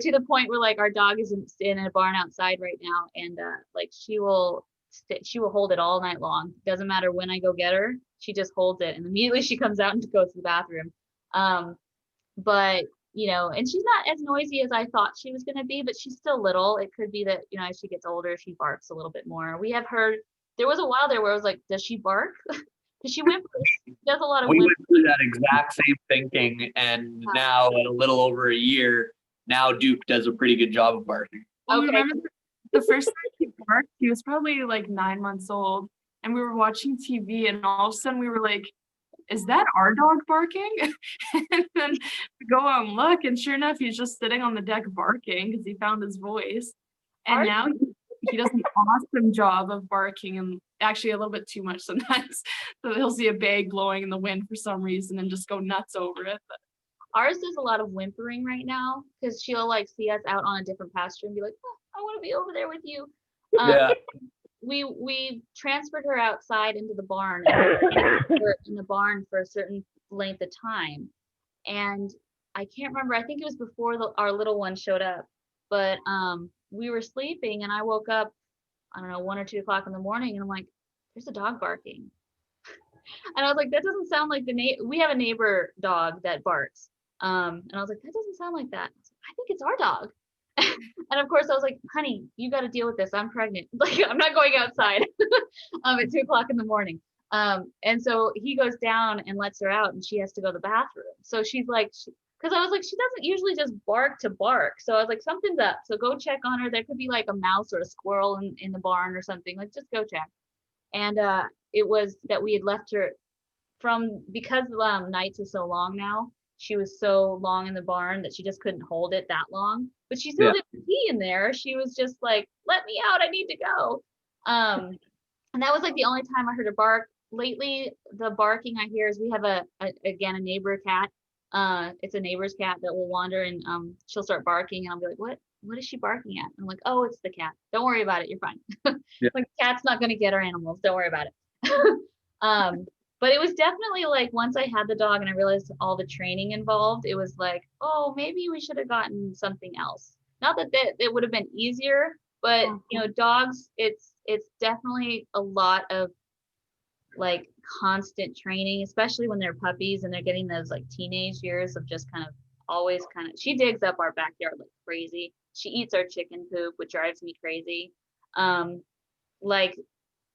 To the point where like our dog is in a barn outside right now. And like she will hold it all night long. Doesn't matter when I go get her. She just holds it, and immediately she comes out and goes to the bathroom. But and she's not as noisy as I thought she was going to be, but she's still little. It could be that as she gets older, she barks a little bit more. We have heard there was a while there where I was like, does she bark? Because she whimpers. She does a lot of. We went through that exact same thinking, and now at a little over a year, now Duke does a pretty good job of barking. Okay. Remember the first time he barked, he was probably like 9 months old. And we were watching TV, and all of a sudden we were like, is that our dog barking? And then we go out and look, and sure enough, he's just sitting on the deck barking because he found his voice. And now he does an awesome job of barking, and actually a little bit too much sometimes. So he'll see a bag blowing in the wind for some reason and just go nuts over it. But ours does a lot of whimpering right now because she'll like see us out on a different pasture and be like, oh, I want to be over there with you. Yeah. We transferred her outside into the barn and in the barn for a certain length of time. And I can't remember, I think it was before our little one showed up, but we were sleeping and I woke up, I don't know, 1 or 2 o'clock in the morning, and I'm like, there's a dog barking. And I was like, that doesn't sound like we have a neighbor dog that barks. And I was like, that doesn't sound like that. I think it's our dog. And of course I was like, honey, you got to deal with this. I'm pregnant. Like, I'm not going outside at 2 o'clock in the morning. And so he goes down and lets her out, and she has to go to the bathroom. So she's like, because I was like, she doesn't usually just bark to bark. So I was like, something's up. So go check on her. There could be like a mouse or a squirrel in the barn or something. Like, just go check. And it was that we had left her because nights are so long now. She was so long in the barn that she just couldn't hold it that long. But she still didn't pee in there. She was just like, let me out, I need to go. And that was like the only time I heard her bark. Lately, the barking I hear is we have a neighbor cat. It's a neighbor's cat that will wander, and she'll start barking, and I'll be like, what is she barking at? And I'm like, oh, it's the cat. Don't worry about it, you're fine. Like, the cat's not gonna get our animals, don't worry about it. But it was definitely like, once I had the dog and I realized all the training involved, it was like, oh, maybe we should have gotten something else. Not that it would have been easier, but dogs, it's definitely a lot of like constant training, especially when they're puppies and they're getting those like teenage years of just kind of always she digs up our backyard like crazy. She eats our chicken poop, which drives me crazy. Like,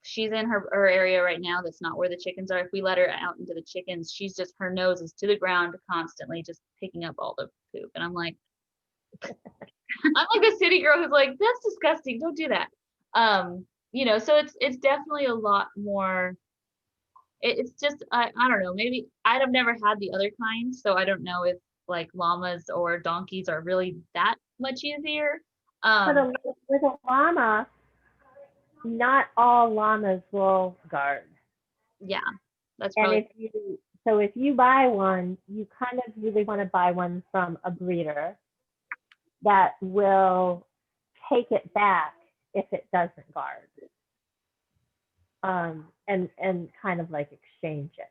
she's in her area right now that's not where the chickens are. If we let her out into the chickens, she's just, her nose is to the ground constantly just picking up all the poop. And I'm like a city girl who's like, that's disgusting, don't do that. So it's definitely a lot more. It's just, I don't know, maybe I've never had the other kind, so I don't know if like llamas or donkeys are really that much easier. But with a llama, not all llamas will guard. Yeah, that's and probably. if you So if you buy one, you kind of really want to buy one from a breeder that will take it back if it doesn't guard, and kind of like exchange it,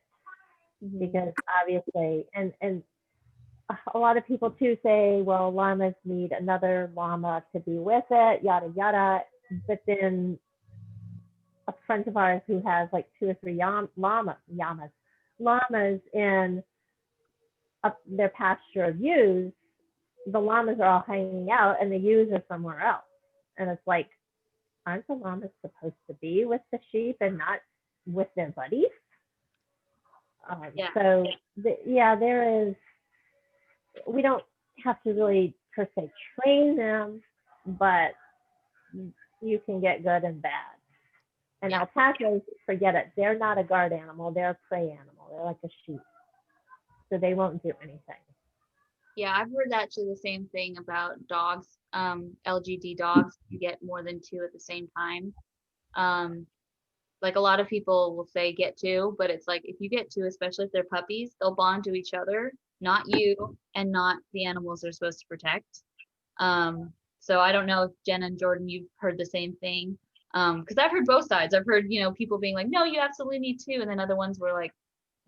Mhm. because obviously, and a lot of people too say, well, llamas need another llama to be with it, yada yada. But then a friend of ours who has like 2 or 3 llamas in their pasture of ewes, the llamas are all hanging out and the ewes are somewhere else. And it's like, aren't the llamas supposed to be with the sheep and not with their buddies? Yeah. So, there is, we don't have to really per se train them, but you can get good and bad. And Yeah. alpacas, forget it. They're not a guard animal. They're a prey animal. They're like a sheep. So they won't do anything. Yeah, I've heard actually the same thing about dogs. LGD dogs, you get more than 2 at the same time. Like a lot of people will say get 2, but it's like if you get 2, especially if they're puppies, they'll bond to each other, not you and not the animals they're supposed to protect. So I don't know if Jen and Jordan, you've heard the same thing. Because I've heard both sides. I've heard, people being like, no, you absolutely need 2, and then other ones were like,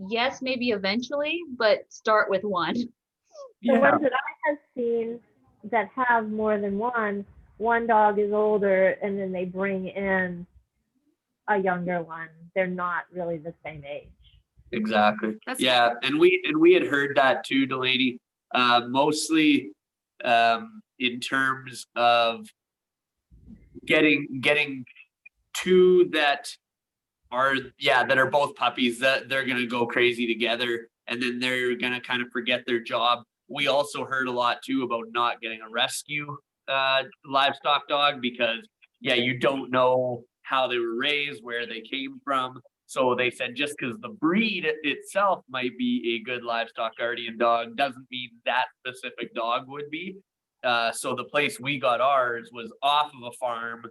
yes, maybe eventually, but start with 1. The ones that I have seen that have more than one dog is older, and then they bring in a younger one. They're not really the same age. Exactly. Yeah, and we had heard that too, Delaney. Mostly in terms of getting 2 that are both puppies, that they're gonna go crazy together, and then they're gonna kind of forget their job. We also heard a lot too about not getting a rescue livestock dog, because you don't know how they were raised, where they came from. So they said just because the breed itself might be a good livestock guardian dog doesn't mean that specific dog would be. So the place we got ours was off of a farm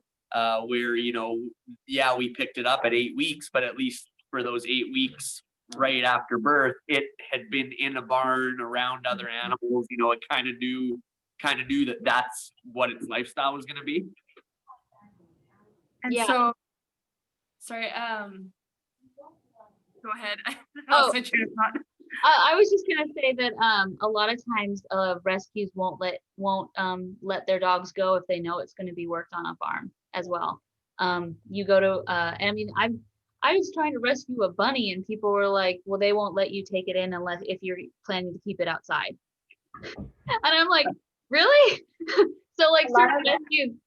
where, we picked it up at 8 weeks, but at least for those 8 weeks right after birth, it had been in a barn around other animals. It kind of knew that that's what its lifestyle was going to be. And Yeah. so, sorry, go ahead. Oh. My train of thought. I was just gonna say that a lot of times rescues won't let their dogs go if they know it's going to be worked on a farm as well. You go to and I mean I was trying to rescue a bunny and people were like, well, they won't let you take it in unless if you're planning to keep it outside. And I'm like, really? So like certain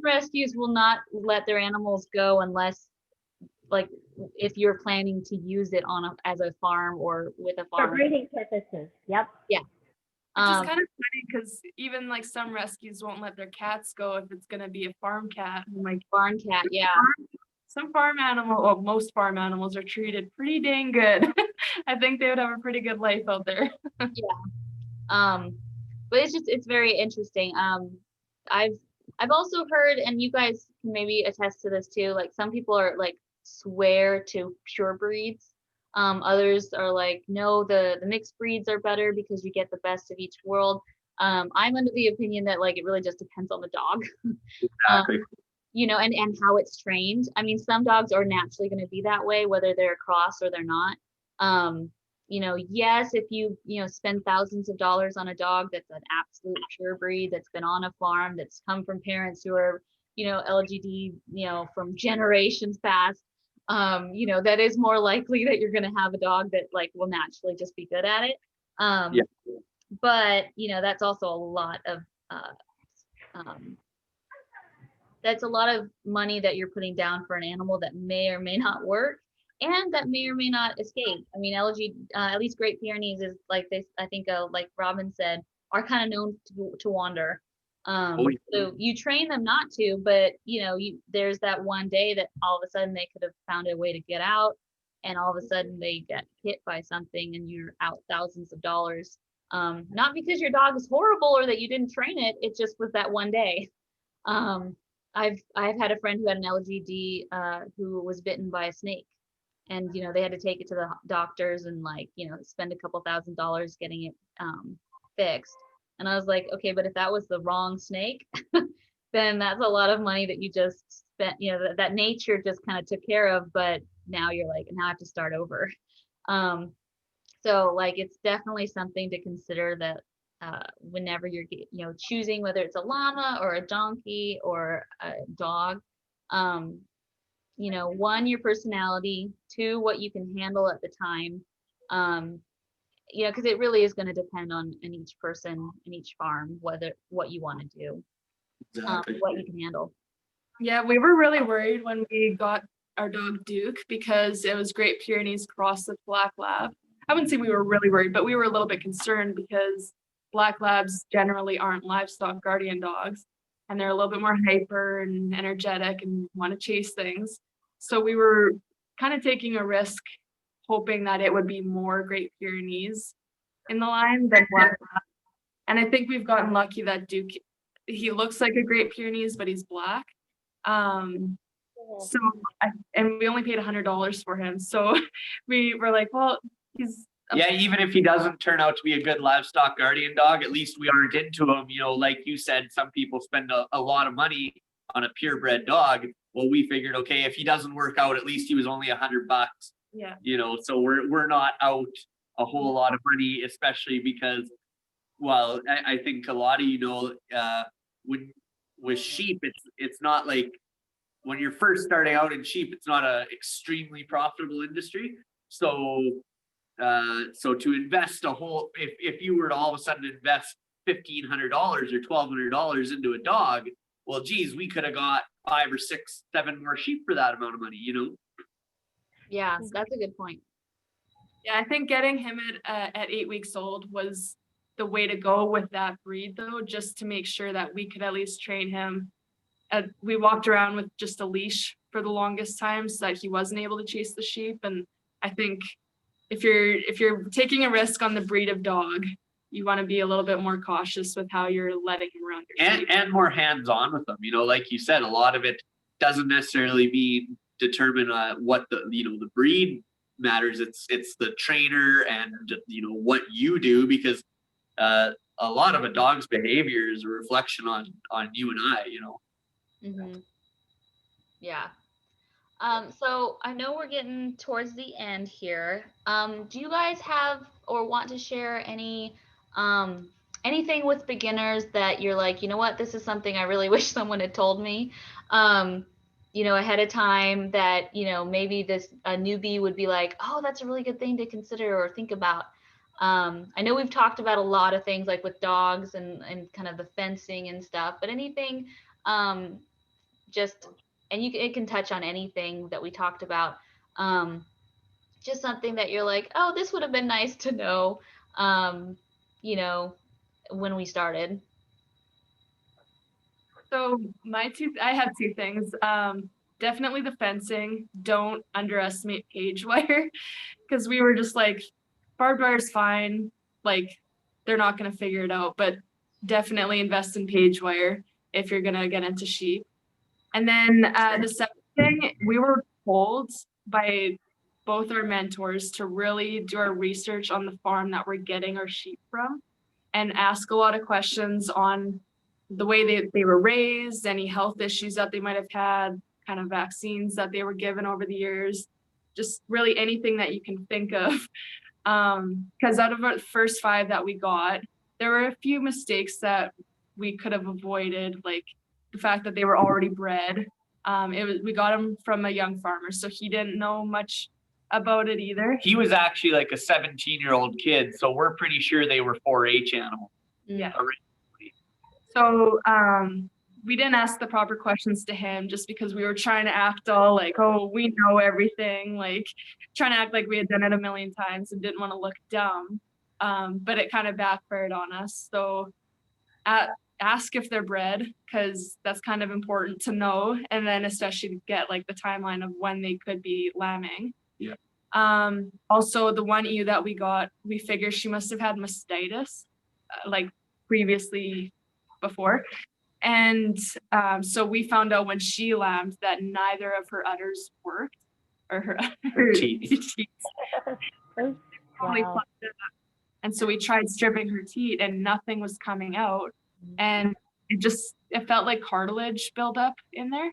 rescues will not let their animals go unless, like, if you're planning to use it as a farm or with a farm. For breeding purposes. Yep. Yeah. Which is kind of funny because even like some rescues won't let their cats go if it's gonna be a farm cat. And like barn cat, yeah. Some most farm animals are treated pretty dang good. I think they would have a pretty good life out there. Yeah. But it's very interesting. I've also heard, and you guys can maybe attest to this too, like some people are like swear to pure breeds. Others are like, no, the mixed breeds are better because you get the best of each world. I'm under the opinion that like it really just depends on the dog. Exactly. And how it's trained. I mean, some dogs are naturally going to be that way, whether they're a cross or they're not. Yes, if you spend thousands of dollars on a dog that's an absolute pure breed, that's been on a farm, that's come from parents who are, LGD, from generations past, that is more likely that you're going to have a dog that like will naturally just be good at it. But, that's also a lot of, that's a lot of money that you're putting down for an animal that may or may not work and that may or may not escape. I mean, at least Great Pyrenees is like this, I think, like Robyn said, are kind of known to wander. So you train them not to, but there's that one day that all of a sudden they could have found a way to get out, and all of a sudden they get hit by something and you're out thousands of dollars. Not because your dog is horrible or that you didn't train it, it just was that one day. I've had a friend who had an LGD who was bitten by a snake, and they had to take it to the doctors and like spend a couple $1,000s getting it fixed. And I was like, okay, but if that was the wrong snake, then that's a lot of money that you just spent, that nature just kind of took care of, but now you're like, now I have to start over. So like it's definitely something to consider, that whenever you're choosing whether it's a llama or a donkey or a dog, one, your personality, two, what you can handle at the time, because it really is going to depend on each person in each farm, what you want to do, Exactly. what you can handle. Yeah, we were really worried when we got our dog Duke because it was Great Pyrenees crossed with Black Lab. I wouldn't say we were really worried, but we were a little bit concerned because Black Labs generally aren't livestock guardian dogs, and they're a little bit more hyper and energetic and want to chase things. So we were kind of taking a risk, hoping that it would be more Great Pyrenees in the line than Black Lab. And I think we've gotten lucky that Duke, he looks like a Great Pyrenees, but he's black. And we only paid $100 for him. So we were like, well, he's even if he doesn't turn out to be a good livestock guardian dog, at least we aren't into him. Like you said, some people spend a lot of money on a purebred dog. Well, we figured, okay, if he doesn't work out, at least he was only $100. Yeah. So we're not out a whole lot of money, especially because, well, I think a lot of with sheep, it's not like when you're first starting out in sheep, it's not a extremely profitable industry. So to invest if you were to all of a sudden invest $1,500 or $1,200 into a dog, well, geez, we could have got 5 or 6, 7 more sheep for that amount of money, Yeah, that's a good point. Yeah, I think getting him at 8 weeks old was the way to go with that breed, though, just to make sure that we could at least train him. We walked around with just a leash for the longest time so that he wasn't able to chase the sheep. And I think if you're taking a risk on the breed of dog, you want to be a little bit more cautious with how you're letting him around your sheep. And more hands-on with them. Like you said, a lot of it doesn't necessarily determine what the breed matters. It's the trainer and what you do, because a lot of a dog's behavior is a reflection on you and I. Mm-hmm. Yeah. So I know we're getting towards the end here. Do you guys have or want to share anything with beginners that you're like, what, this is something I really wish someone had told me, ahead of time, that, maybe a newbie would be like, oh, that's a really good thing to consider or think about. I know we've talked about a lot of things like with dogs and kind of the fencing and stuff, but anything, it can touch on anything that we talked about. Just something that you're like, oh, this would have been nice to know, when we started. So I have 2 things. Definitely the fencing. Don't underestimate cage wire, because we were just like, barbed wire's fine. Like, they're not going to figure it out, but definitely invest in cage wire if you're going to get into sheep. And then the second thing, we were told by both our mentors to really do our research on the farm that we're getting our sheep from, and ask a lot of questions on the way they were raised, any health issues that they might have had, kind of vaccines that they were given over the years, just really anything that you can think of. Because out of our first 5 that we got, there were a few mistakes that we could have avoided, like the fact that they were already bred. We got them from a young farmer, so he didn't know much about it either. He was actually like a 17-year-old kid, so we're pretty sure they were 4-H animals. Yeah. So we didn't ask the proper questions to him just because we were trying to act all like, oh, we know everything, like trying to act like we had done it a million times and didn't want to look dumb. But it kind of backfired on us. So ask if they're bred, because that's kind of important to know. And then especially to get like the timeline of when they could be lambing. Yeah. Also, the one ewe that we got, we figured she must have had mastitis like previously before. And so we found out when she lambed that neither of her udders worked. or her teeth. teeth. Totally Wow. plucked it up. And so we tried stripping her teeth and nothing was coming out. And it felt like cartilage buildup in there.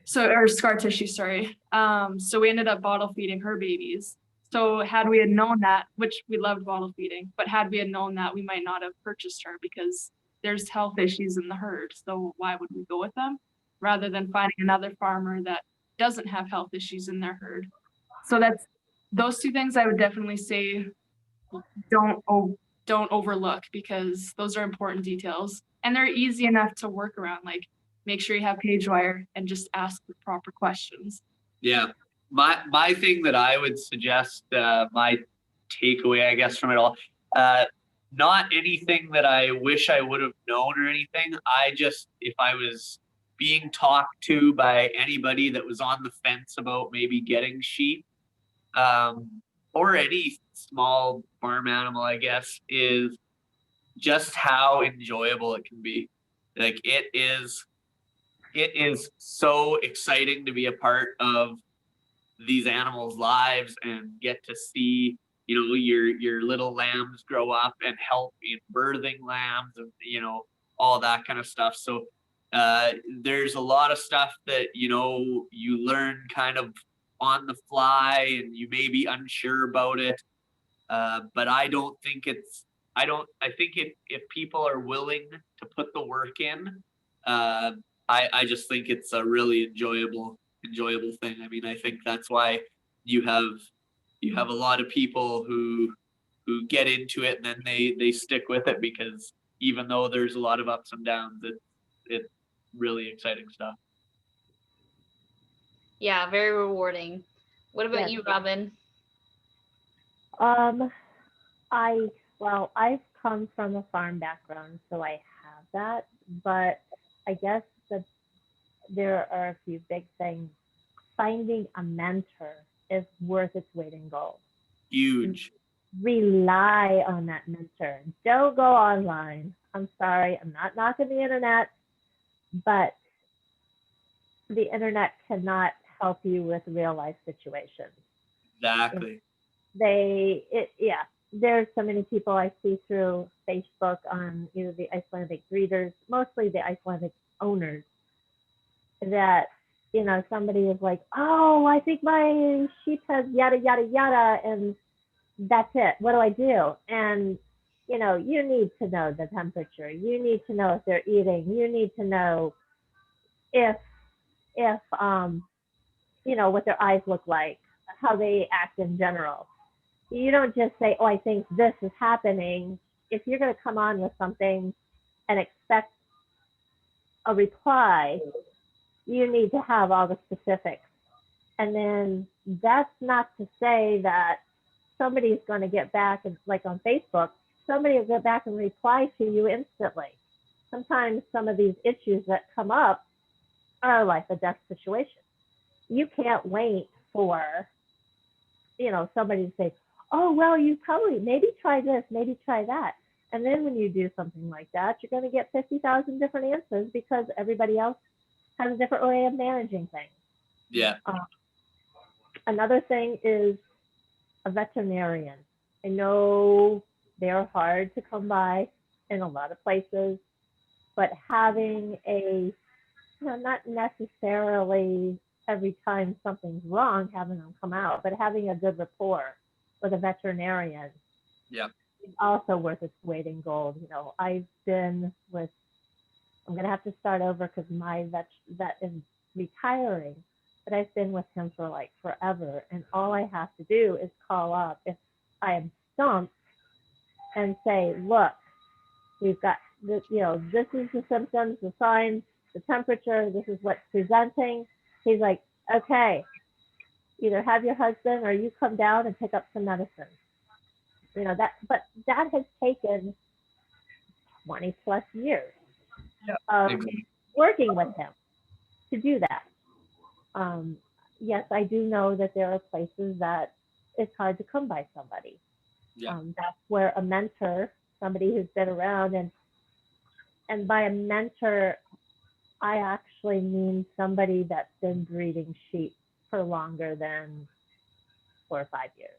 So, or scar tissue, sorry. So we ended up bottle feeding her babies. So had we had known that, which we loved bottle feeding, but had we had known that, we might not have purchased her because there's health issues in the herd. So why would we go with them rather than finding another farmer that doesn't have health issues in their herd? So those two things I would definitely say don't overlook, because those are important details and they're easy enough to work around. Like, make sure you have page wire and just ask the proper questions. Yeah. My thing that I would suggest, my takeaway, I guess, from it all, not anything that I wish I would have known or anything. If I was being talked to by anybody that was on the fence about maybe getting sheep, or any small farm animal, I guess, is just how enjoyable it can be. Like, it is so exciting to be a part of these animals' lives and get to see, your little lambs grow up and help in birthing lambs and, all that kind of stuff. So there's a lot of stuff that, you learn kind of on the fly and you may be unsure about it. But I think if people are willing to put the work in, I just think it's a really enjoyable thing. I mean, I think that's why you have a lot of people who get into it and then they stick with it, because even though there's a lot of ups and downs, it's really exciting stuff. Yeah, very rewarding. What about Yes. you, Robyn? I've come from a farm background, so I have that, but I guess that there are a few big things. Finding a mentor is worth its weight in gold. Huge. Rely on that mentor. Don't go online. I'm sorry, I'm not knocking the internet, but the internet cannot help you with real life situations. Exactly. There's so many people I see through Facebook on the Icelandic breeders, mostly the Icelandic owners, that somebody is like, oh, I think my sheep has yada yada yada, and that's it. What do I do? And you need to know the temperature. You need to know if they're eating. You need to know if what their eyes look like, how they act in general. You don't just say, oh, I think this is happening. If you're going to come on with something and expect a reply, you need to have all the specifics. And then that's not to say that somebody's going to get back, and like on Facebook, somebody will get back and reply to you instantly. Sometimes some of these issues that come up are life or death situations. You can't wait for somebody to say, oh, well, you probably maybe try this, maybe try that. And then when you do something like that, you're going to get 50,000 different answers because everybody else has a different way of managing things. Yeah. Another thing is a veterinarian. I know they're hard to come by in a lot of places, but having not necessarily every time something's wrong, having them come out, but having a good rapport with a veterinarian. Yeah. Is also worth its weight in gold. I'm going to have to start over because my vet is retiring, but I've been with him for like forever. And all I have to do is call up if I am stumped and say, look, we've got this, this is the symptoms, the signs, the temperature, this is what's presenting. He's like, okay, either have your husband or you come down and pick up some medicine. But that has taken 20 plus years of working with him to do that. Yes, I do know that there are places that it's hard to come by somebody. Yeah. That's where a mentor, somebody who's been around, and by a mentor, I actually mean somebody that's been breeding sheep for longer than 4 or 5 years.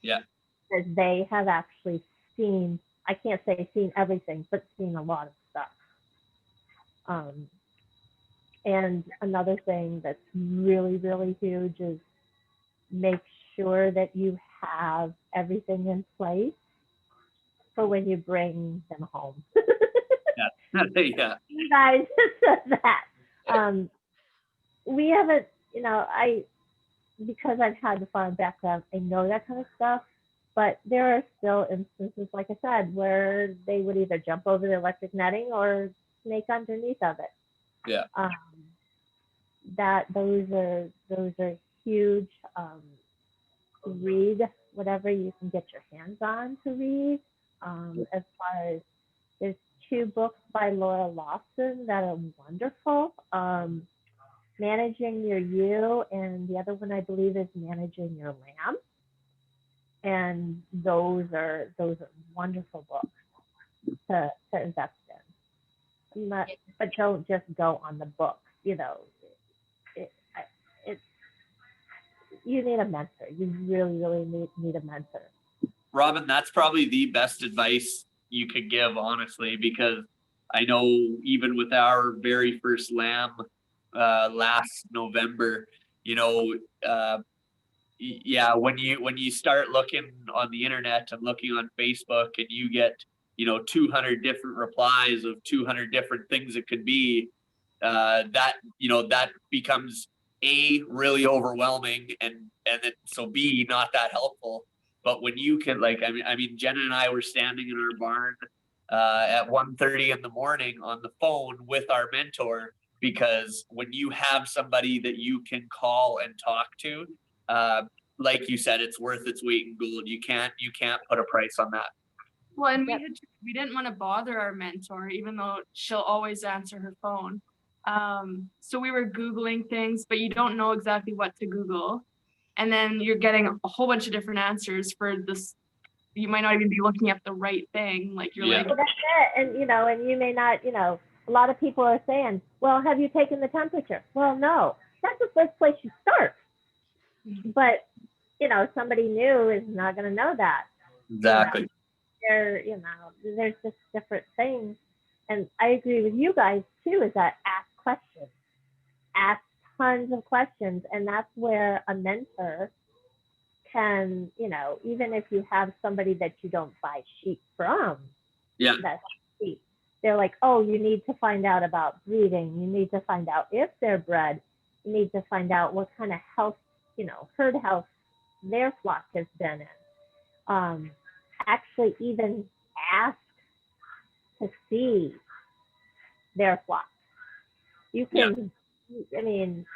Yeah. Because they have actually seen, I can't say seen everything, but seen a lot of stuff. And another thing that's really, really huge is make sure that you have everything in place for when you bring them home. Yeah. You guys said that. We haven't, because I've had the farm background, I know that kind of stuff. But there are still instances, like I said, where they would either jump over the electric netting or snake underneath of it. Yeah. Those are huge. Read whatever you can get your hands on to read. As far as there's 2 books by Laura Lawson that are wonderful. Managing Your Ewe, and the other one I believe is Managing Your Lamb. And those are wonderful books to invest in. But don't just go on the books. You need a mentor. You really, really need a mentor. Robyn, that's probably the best advice you could give, honestly, because I know even with our very first lamb last November, yeah, when you start looking on the internet and looking on Facebook and you get 200 different replies of 200 different things it could be, that becomes A, really overwhelming, and then so B, not that helpful. But when you can, I mean Jenna and I were standing in our barn at 1:30 in the morning on the phone with our mentor, because when you have somebody that you can call and talk to, like you said, it's worth its weight in gold. You can't put a price on that. Well, and we didn't want to bother our mentor, even though she'll always answer her phone. So we were Googling things, but you don't know exactly what to Google. And then you're getting a whole bunch of different answers for this. You might not even be looking at the right thing. Like you're like, well, that's it. And, and you may not, a lot of people are saying, well, have you taken the temperature? Well, no, that's the first place you start. But, somebody new is not going to know that. Exactly. There's just different things. And I agree with you guys too, is that ask questions. Ask tons of questions. And that's where a mentor can, even if you have somebody that you don't buy sheep from, yeah, that's sheep. They're like, oh, you need to find out about breeding. You need to find out if they're bred. You need to find out what kind of health, herd health their flock has been in. Actually even ask to see their flock. You can, I mean,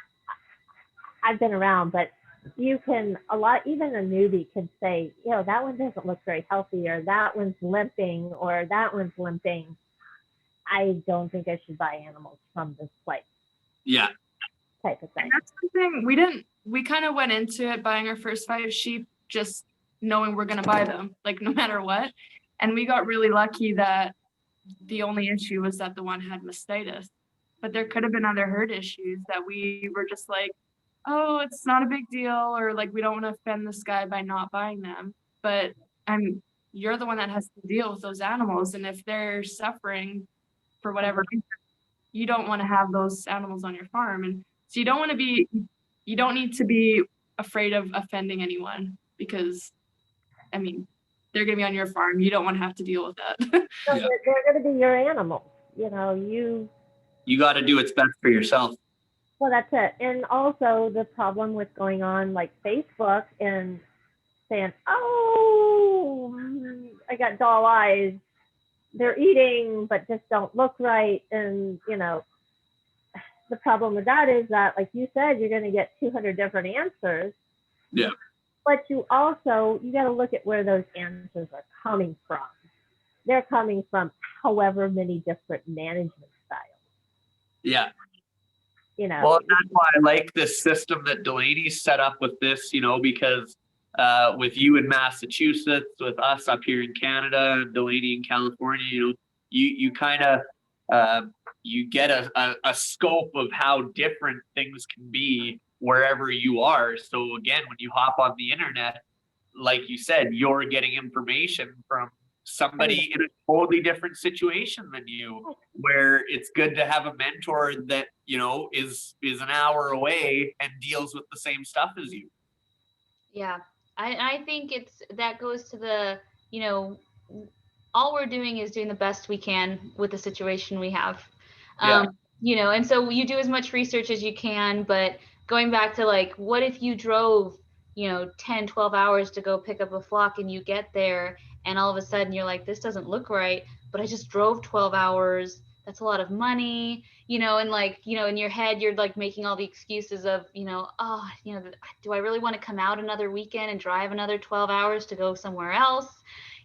I've been around, but you can, even a newbie can say, that one doesn't look very healthy, or that one's limping, or that one's limping. I don't think I should buy animals from this place. Yeah. Type of thing. And that's the thing. We kind of went into it buying our first 5 sheep, just knowing we're going to buy them, like no matter what. And we got really lucky that the only issue was that the one had mastitis, but there could have been other herd issues that we were just like, oh, it's not a big deal, or like we don't want to offend this guy by not buying them. But you're the one that has to deal with those animals, and if they're suffering for whatever reason, you don't want to have those animals on your farm. And so you don't need to be afraid of offending anyone, because they're going to be on your farm. You don't want to have to deal with that. So they're going to be your animals. You got to do what's best for yourself. Well, that's it. And also the problem with going on like Facebook and saying, oh, I got doll eyes. They're eating, but just don't look right. And, the problem with that is that, like you said, you're going to get 200 different answers. Yeah. But you got to look at where those answers are coming from. They're coming from however many different management styles. Yeah. Well, that's why I like this system that Delaney's set up with this, because with you in Massachusetts, with us up here in Canada, and Delaney in California, you kind of you get a scope of how different things can be wherever you are. So again, when you hop on the internet, like you said, you're getting information from somebody in a totally different situation than you, where it's good to have a mentor that, you know, is an hour away and deals with the same stuff as you. Yeah. I think that goes to the, you know, all we're doing is doing the best we can with the situation we have. Yeah. You know, and so you do as much research as you can, but going back to like, what if you drove, you know, 10, 12 hours to go pick up a flock and you get there and all of a sudden you're like, this doesn't look right, but I just drove 12 hours. That's a lot of money, you know, and like, you know, in your head, you're like making all the excuses of, you know, oh, you know, do I really want to come out another weekend and drive another 12 hours to go somewhere else?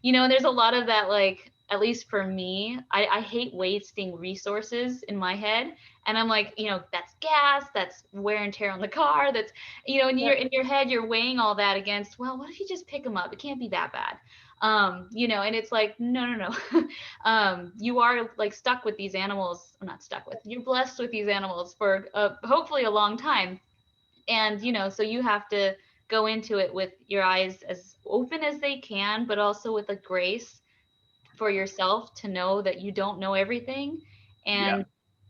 You know, and there's a lot of that, like, at least for me, I hate wasting resources in my head. And I'm like, you know, that's gas, that's wear and tear on the car, that's, you know, in your head, you're weighing all that against, well, what if you just pick them up? It can't be that bad. You know, and it's like, no. You are like stuck with these animals, not stuck with, you're blessed with these animals for hopefully a long time. And, you know, so you have to go into it with your eyes as open as they can, but also with a grace for yourself to know that you don't know everything, and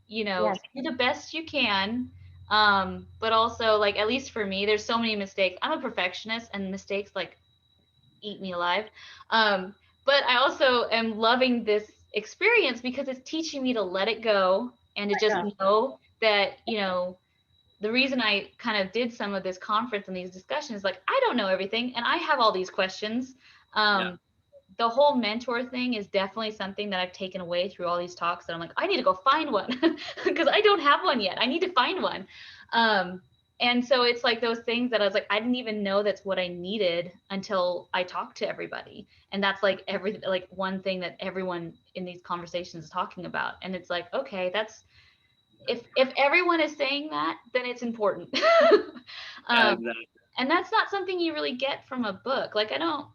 you know, Yes. do the best you can. But also, like, at least for me, there's so many mistakes. I'm a perfectionist and mistakes like eat me alive. But I also am loving this experience because it's teaching me to let it go and to just know that, you know, the reason I kind of did some of this conference and these discussions, like, I don't know everything and I have all these questions. The whole mentor thing is definitely something that I've taken away through all these talks that I'm like, I need to go find one because I don't have one yet. I need to find one. And so it's like those things that I was like, I didn't even know that's what I needed until I talked to everybody. And that's like like one thing that everyone in these conversations is talking about. And it's like, okay, that's, if everyone is saying that, then it's important. Exactly. And that's not something you really get from a book. Like, I don't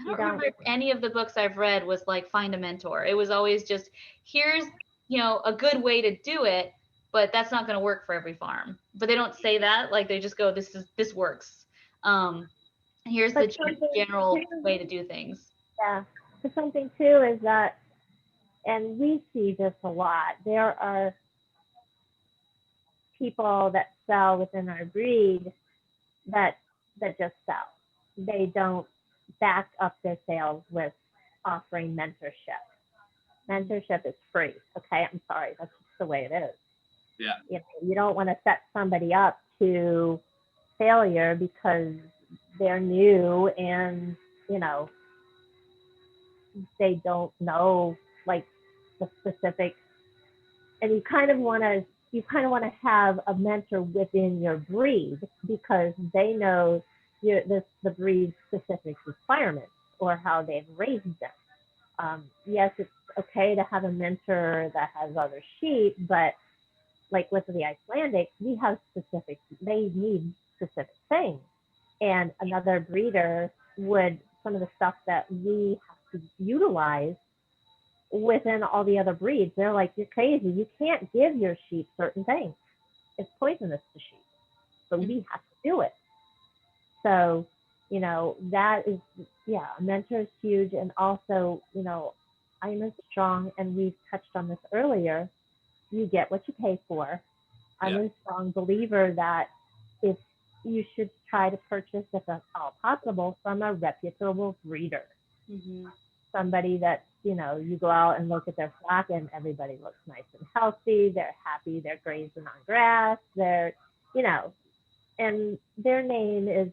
remember if any of the books I've read was like, find a mentor. It was always just, here's, you know, a good way to do it, but that's not going to work for every farm. But they don't say that. Like, they just go, this works. Here's the general way to do things. Yeah. But something too is that, and we see this a lot, there are people that sell within our breed that just sell. They don't back up their sales with offering mentorship. Mentorship is free. Okay, I'm sorry, that's just the way it is. Yeah. You know, you don't want to set somebody up to failure because they're new and, you know, they don't know like the specifics. And you kind of want to have a mentor within your breed because they know the breed's specific requirements or how they've raised them. Yes, it's okay to have a mentor that has other sheep, but like with the Icelandic, they need specific things. And another breeder some of the stuff that we have to utilize within all the other breeds, they're like, you're crazy. You can't give your sheep certain things. It's poisonous to sheep, but we have to do it. So, you know, that is, yeah, a mentor is huge. And also, you know, I'm a strong, and we've touched on this earlier, you get what you pay for. I'm a strong believer that if you should try to purchase, if at all possible, from a reputable breeder. Mm-hmm. Somebody that, you know, you go out and look at their flock and everybody looks nice and healthy. They're happy. They're grazing on grass. They're, you know, and their name is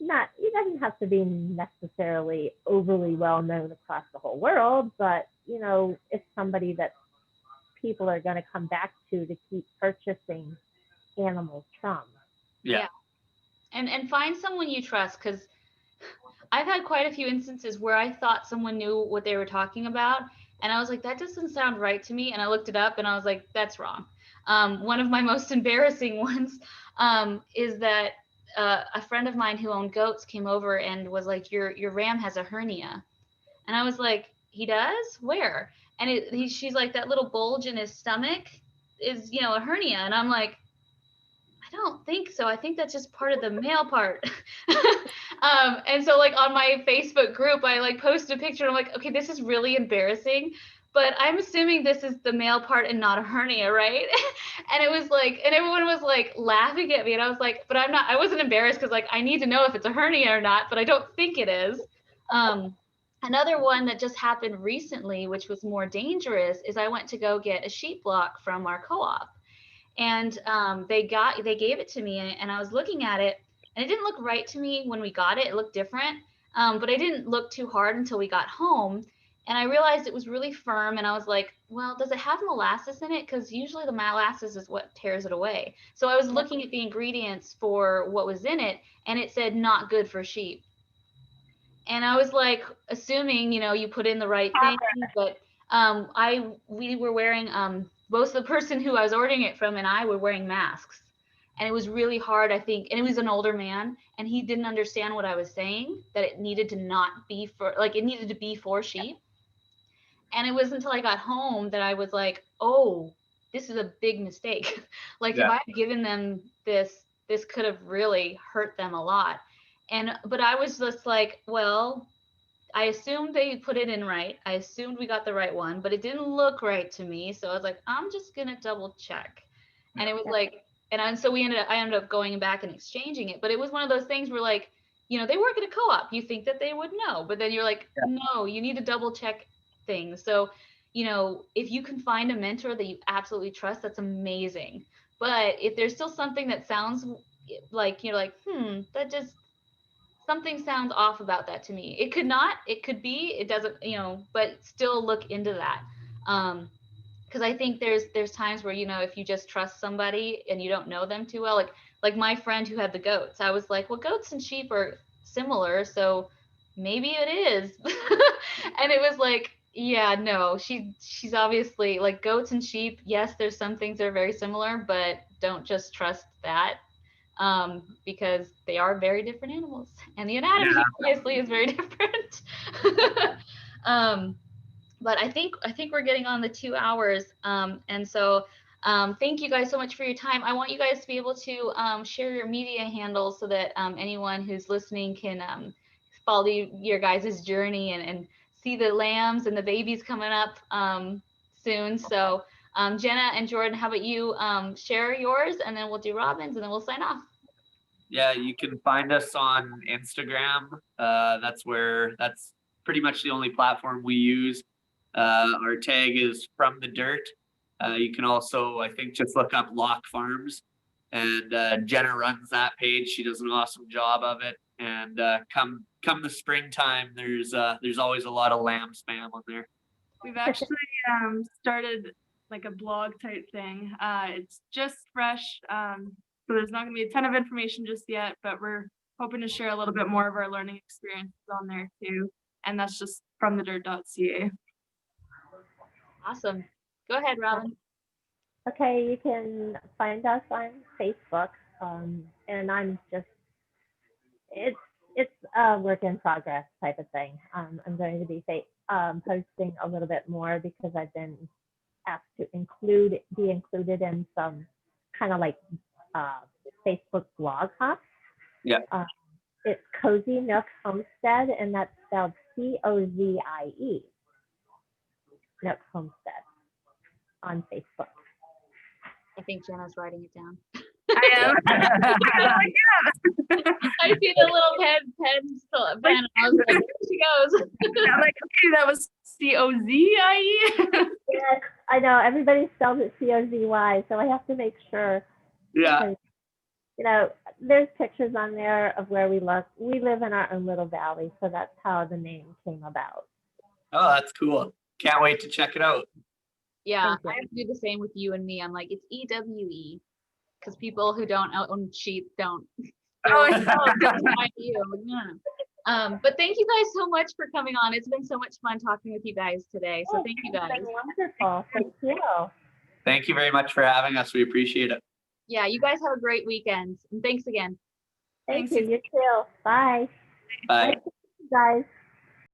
not, it doesn't have to be necessarily overly well known across the whole world, but, you know, it's somebody that people are going to come back to keep purchasing animals from. Yeah. And find someone you trust, because I've had quite a few instances where I thought someone knew what they were talking about, and I was like, that doesn't sound right to me. And I looked it up and I was like, that's wrong. One of my most embarrassing ones is that a friend of mine who owned goats came over and was like, your ram has a hernia. And I was like, he does? Where? And she's like, that little bulge in his stomach is, you know, a hernia. And I'm like, don't think so. I think that's just part of the male part. And so like on my Facebook group, I like posted a picture and I'm like, okay, this is really embarrassing, but I'm assuming this is the male part and not a hernia, right? And it was like, and everyone was like laughing at me and I was like, but I wasn't embarrassed because like I need to know if it's a hernia or not, but I don't think it is. Another one that just happened recently, which was more dangerous, is I went to go get a sheep block from our co-op. And they gave it to me and I was looking at it and it didn't look right to me when we got it. It looked different, but I didn't look too hard until we got home. And I realized it was really firm and I was like, well, does it have molasses in it? Because usually the molasses is what tears it away. So I was looking at the ingredients for what was in it and it said not good for sheep. And I was like assuming, you put in the right thing, but we were wearing both the person who I was ordering it from and I were wearing masks. And it was really hard, I think. And it was an older man and he didn't understand what I was saying, that it needed to not be it needed to be for sheep. And it wasn't until I got home that I was like, oh, this is a big mistake. Like if I had given them this could have really hurt them a lot. But I was just like, well, I assumed they put it in right. I assumed we got the right one, but it didn't look right to me. So I was like, I'm just gonna double check. And it was like, so I ended up going back and exchanging it. But it was one of those things where like, they work at a co-op. You think that they would know, but then you're like, no, you need to double check things. So, if you can find a mentor that you absolutely trust, that's amazing. But if there's still something that sounds like, you're like, that just, something sounds off about that to me. It could not, it could be, it doesn't, but still look into that. Because I think there's times where, if you just trust somebody and you don't know them too well, like my friend who had the goats, I was like, well, goats and sheep are similar, so maybe it is. And it was like, yeah, no, she's obviously like goats and sheep. Yes, there's some things that are very similar, but don't just trust that. Because they are very different animals and the anatomy obviously is very different. But I think we're getting on the 2 hours. And so thank you guys so much for your time. I want you guys to be able to share your media handles so that anyone who's listening can follow your guys' journey and see the lambs and the babies coming up soon. So Jenna and Jordan, how about you share yours and then we'll do Robyn's and then we'll sign off. Yeah, you can find us on Instagram. That's pretty much the only platform we use. Our tag is From the Dirt. You can also, I think, just look up Locke Farms, and Jenna runs that page. She does an awesome job of it. And come the springtime, there's always a lot of lamb spam on there. We've actually started like a blog type thing. It's just fresh, so there's not going to be a ton of information just yet, but we're hoping to share a little bit more of our learning experiences on there too. And that's just fromthedirt.ca. Awesome. Go ahead, Robyn. Okay, you can find us on Facebook, and I'm just, it's a work in progress type of thing. I'm going to be posting a little bit more because I've been asked to be included in some kind of like Facebook blog hops. Yeah. It's Cozy Nook Homestead, and that's spelled COZIE. Nook Homestead on Facebook. I think Jenna's writing it down. I am. I see the little pen still. I was like, here she goes. I'm like, okay, that was COZIE. Yes, I know. Everybody spells it COZY, so I have to make sure. Yeah. Because, there's pictures on there of where we live. We live in our own little valley, so that's how the name came about. Oh, that's cool. Can't wait to check it out. Yeah, I have to do the same with you and me. I'm like, it's EWE, because people who don't own sheep don't. Oh, yeah. But thank you guys so much for coming on. It's been so much fun talking with you guys today. So thank you guys. It's been wonderful. Thank you. Thank you very much for having us. We appreciate it. Yeah, you guys have a great weekend. And thanks again. Thank you. You too. Bye. Bye. Guys.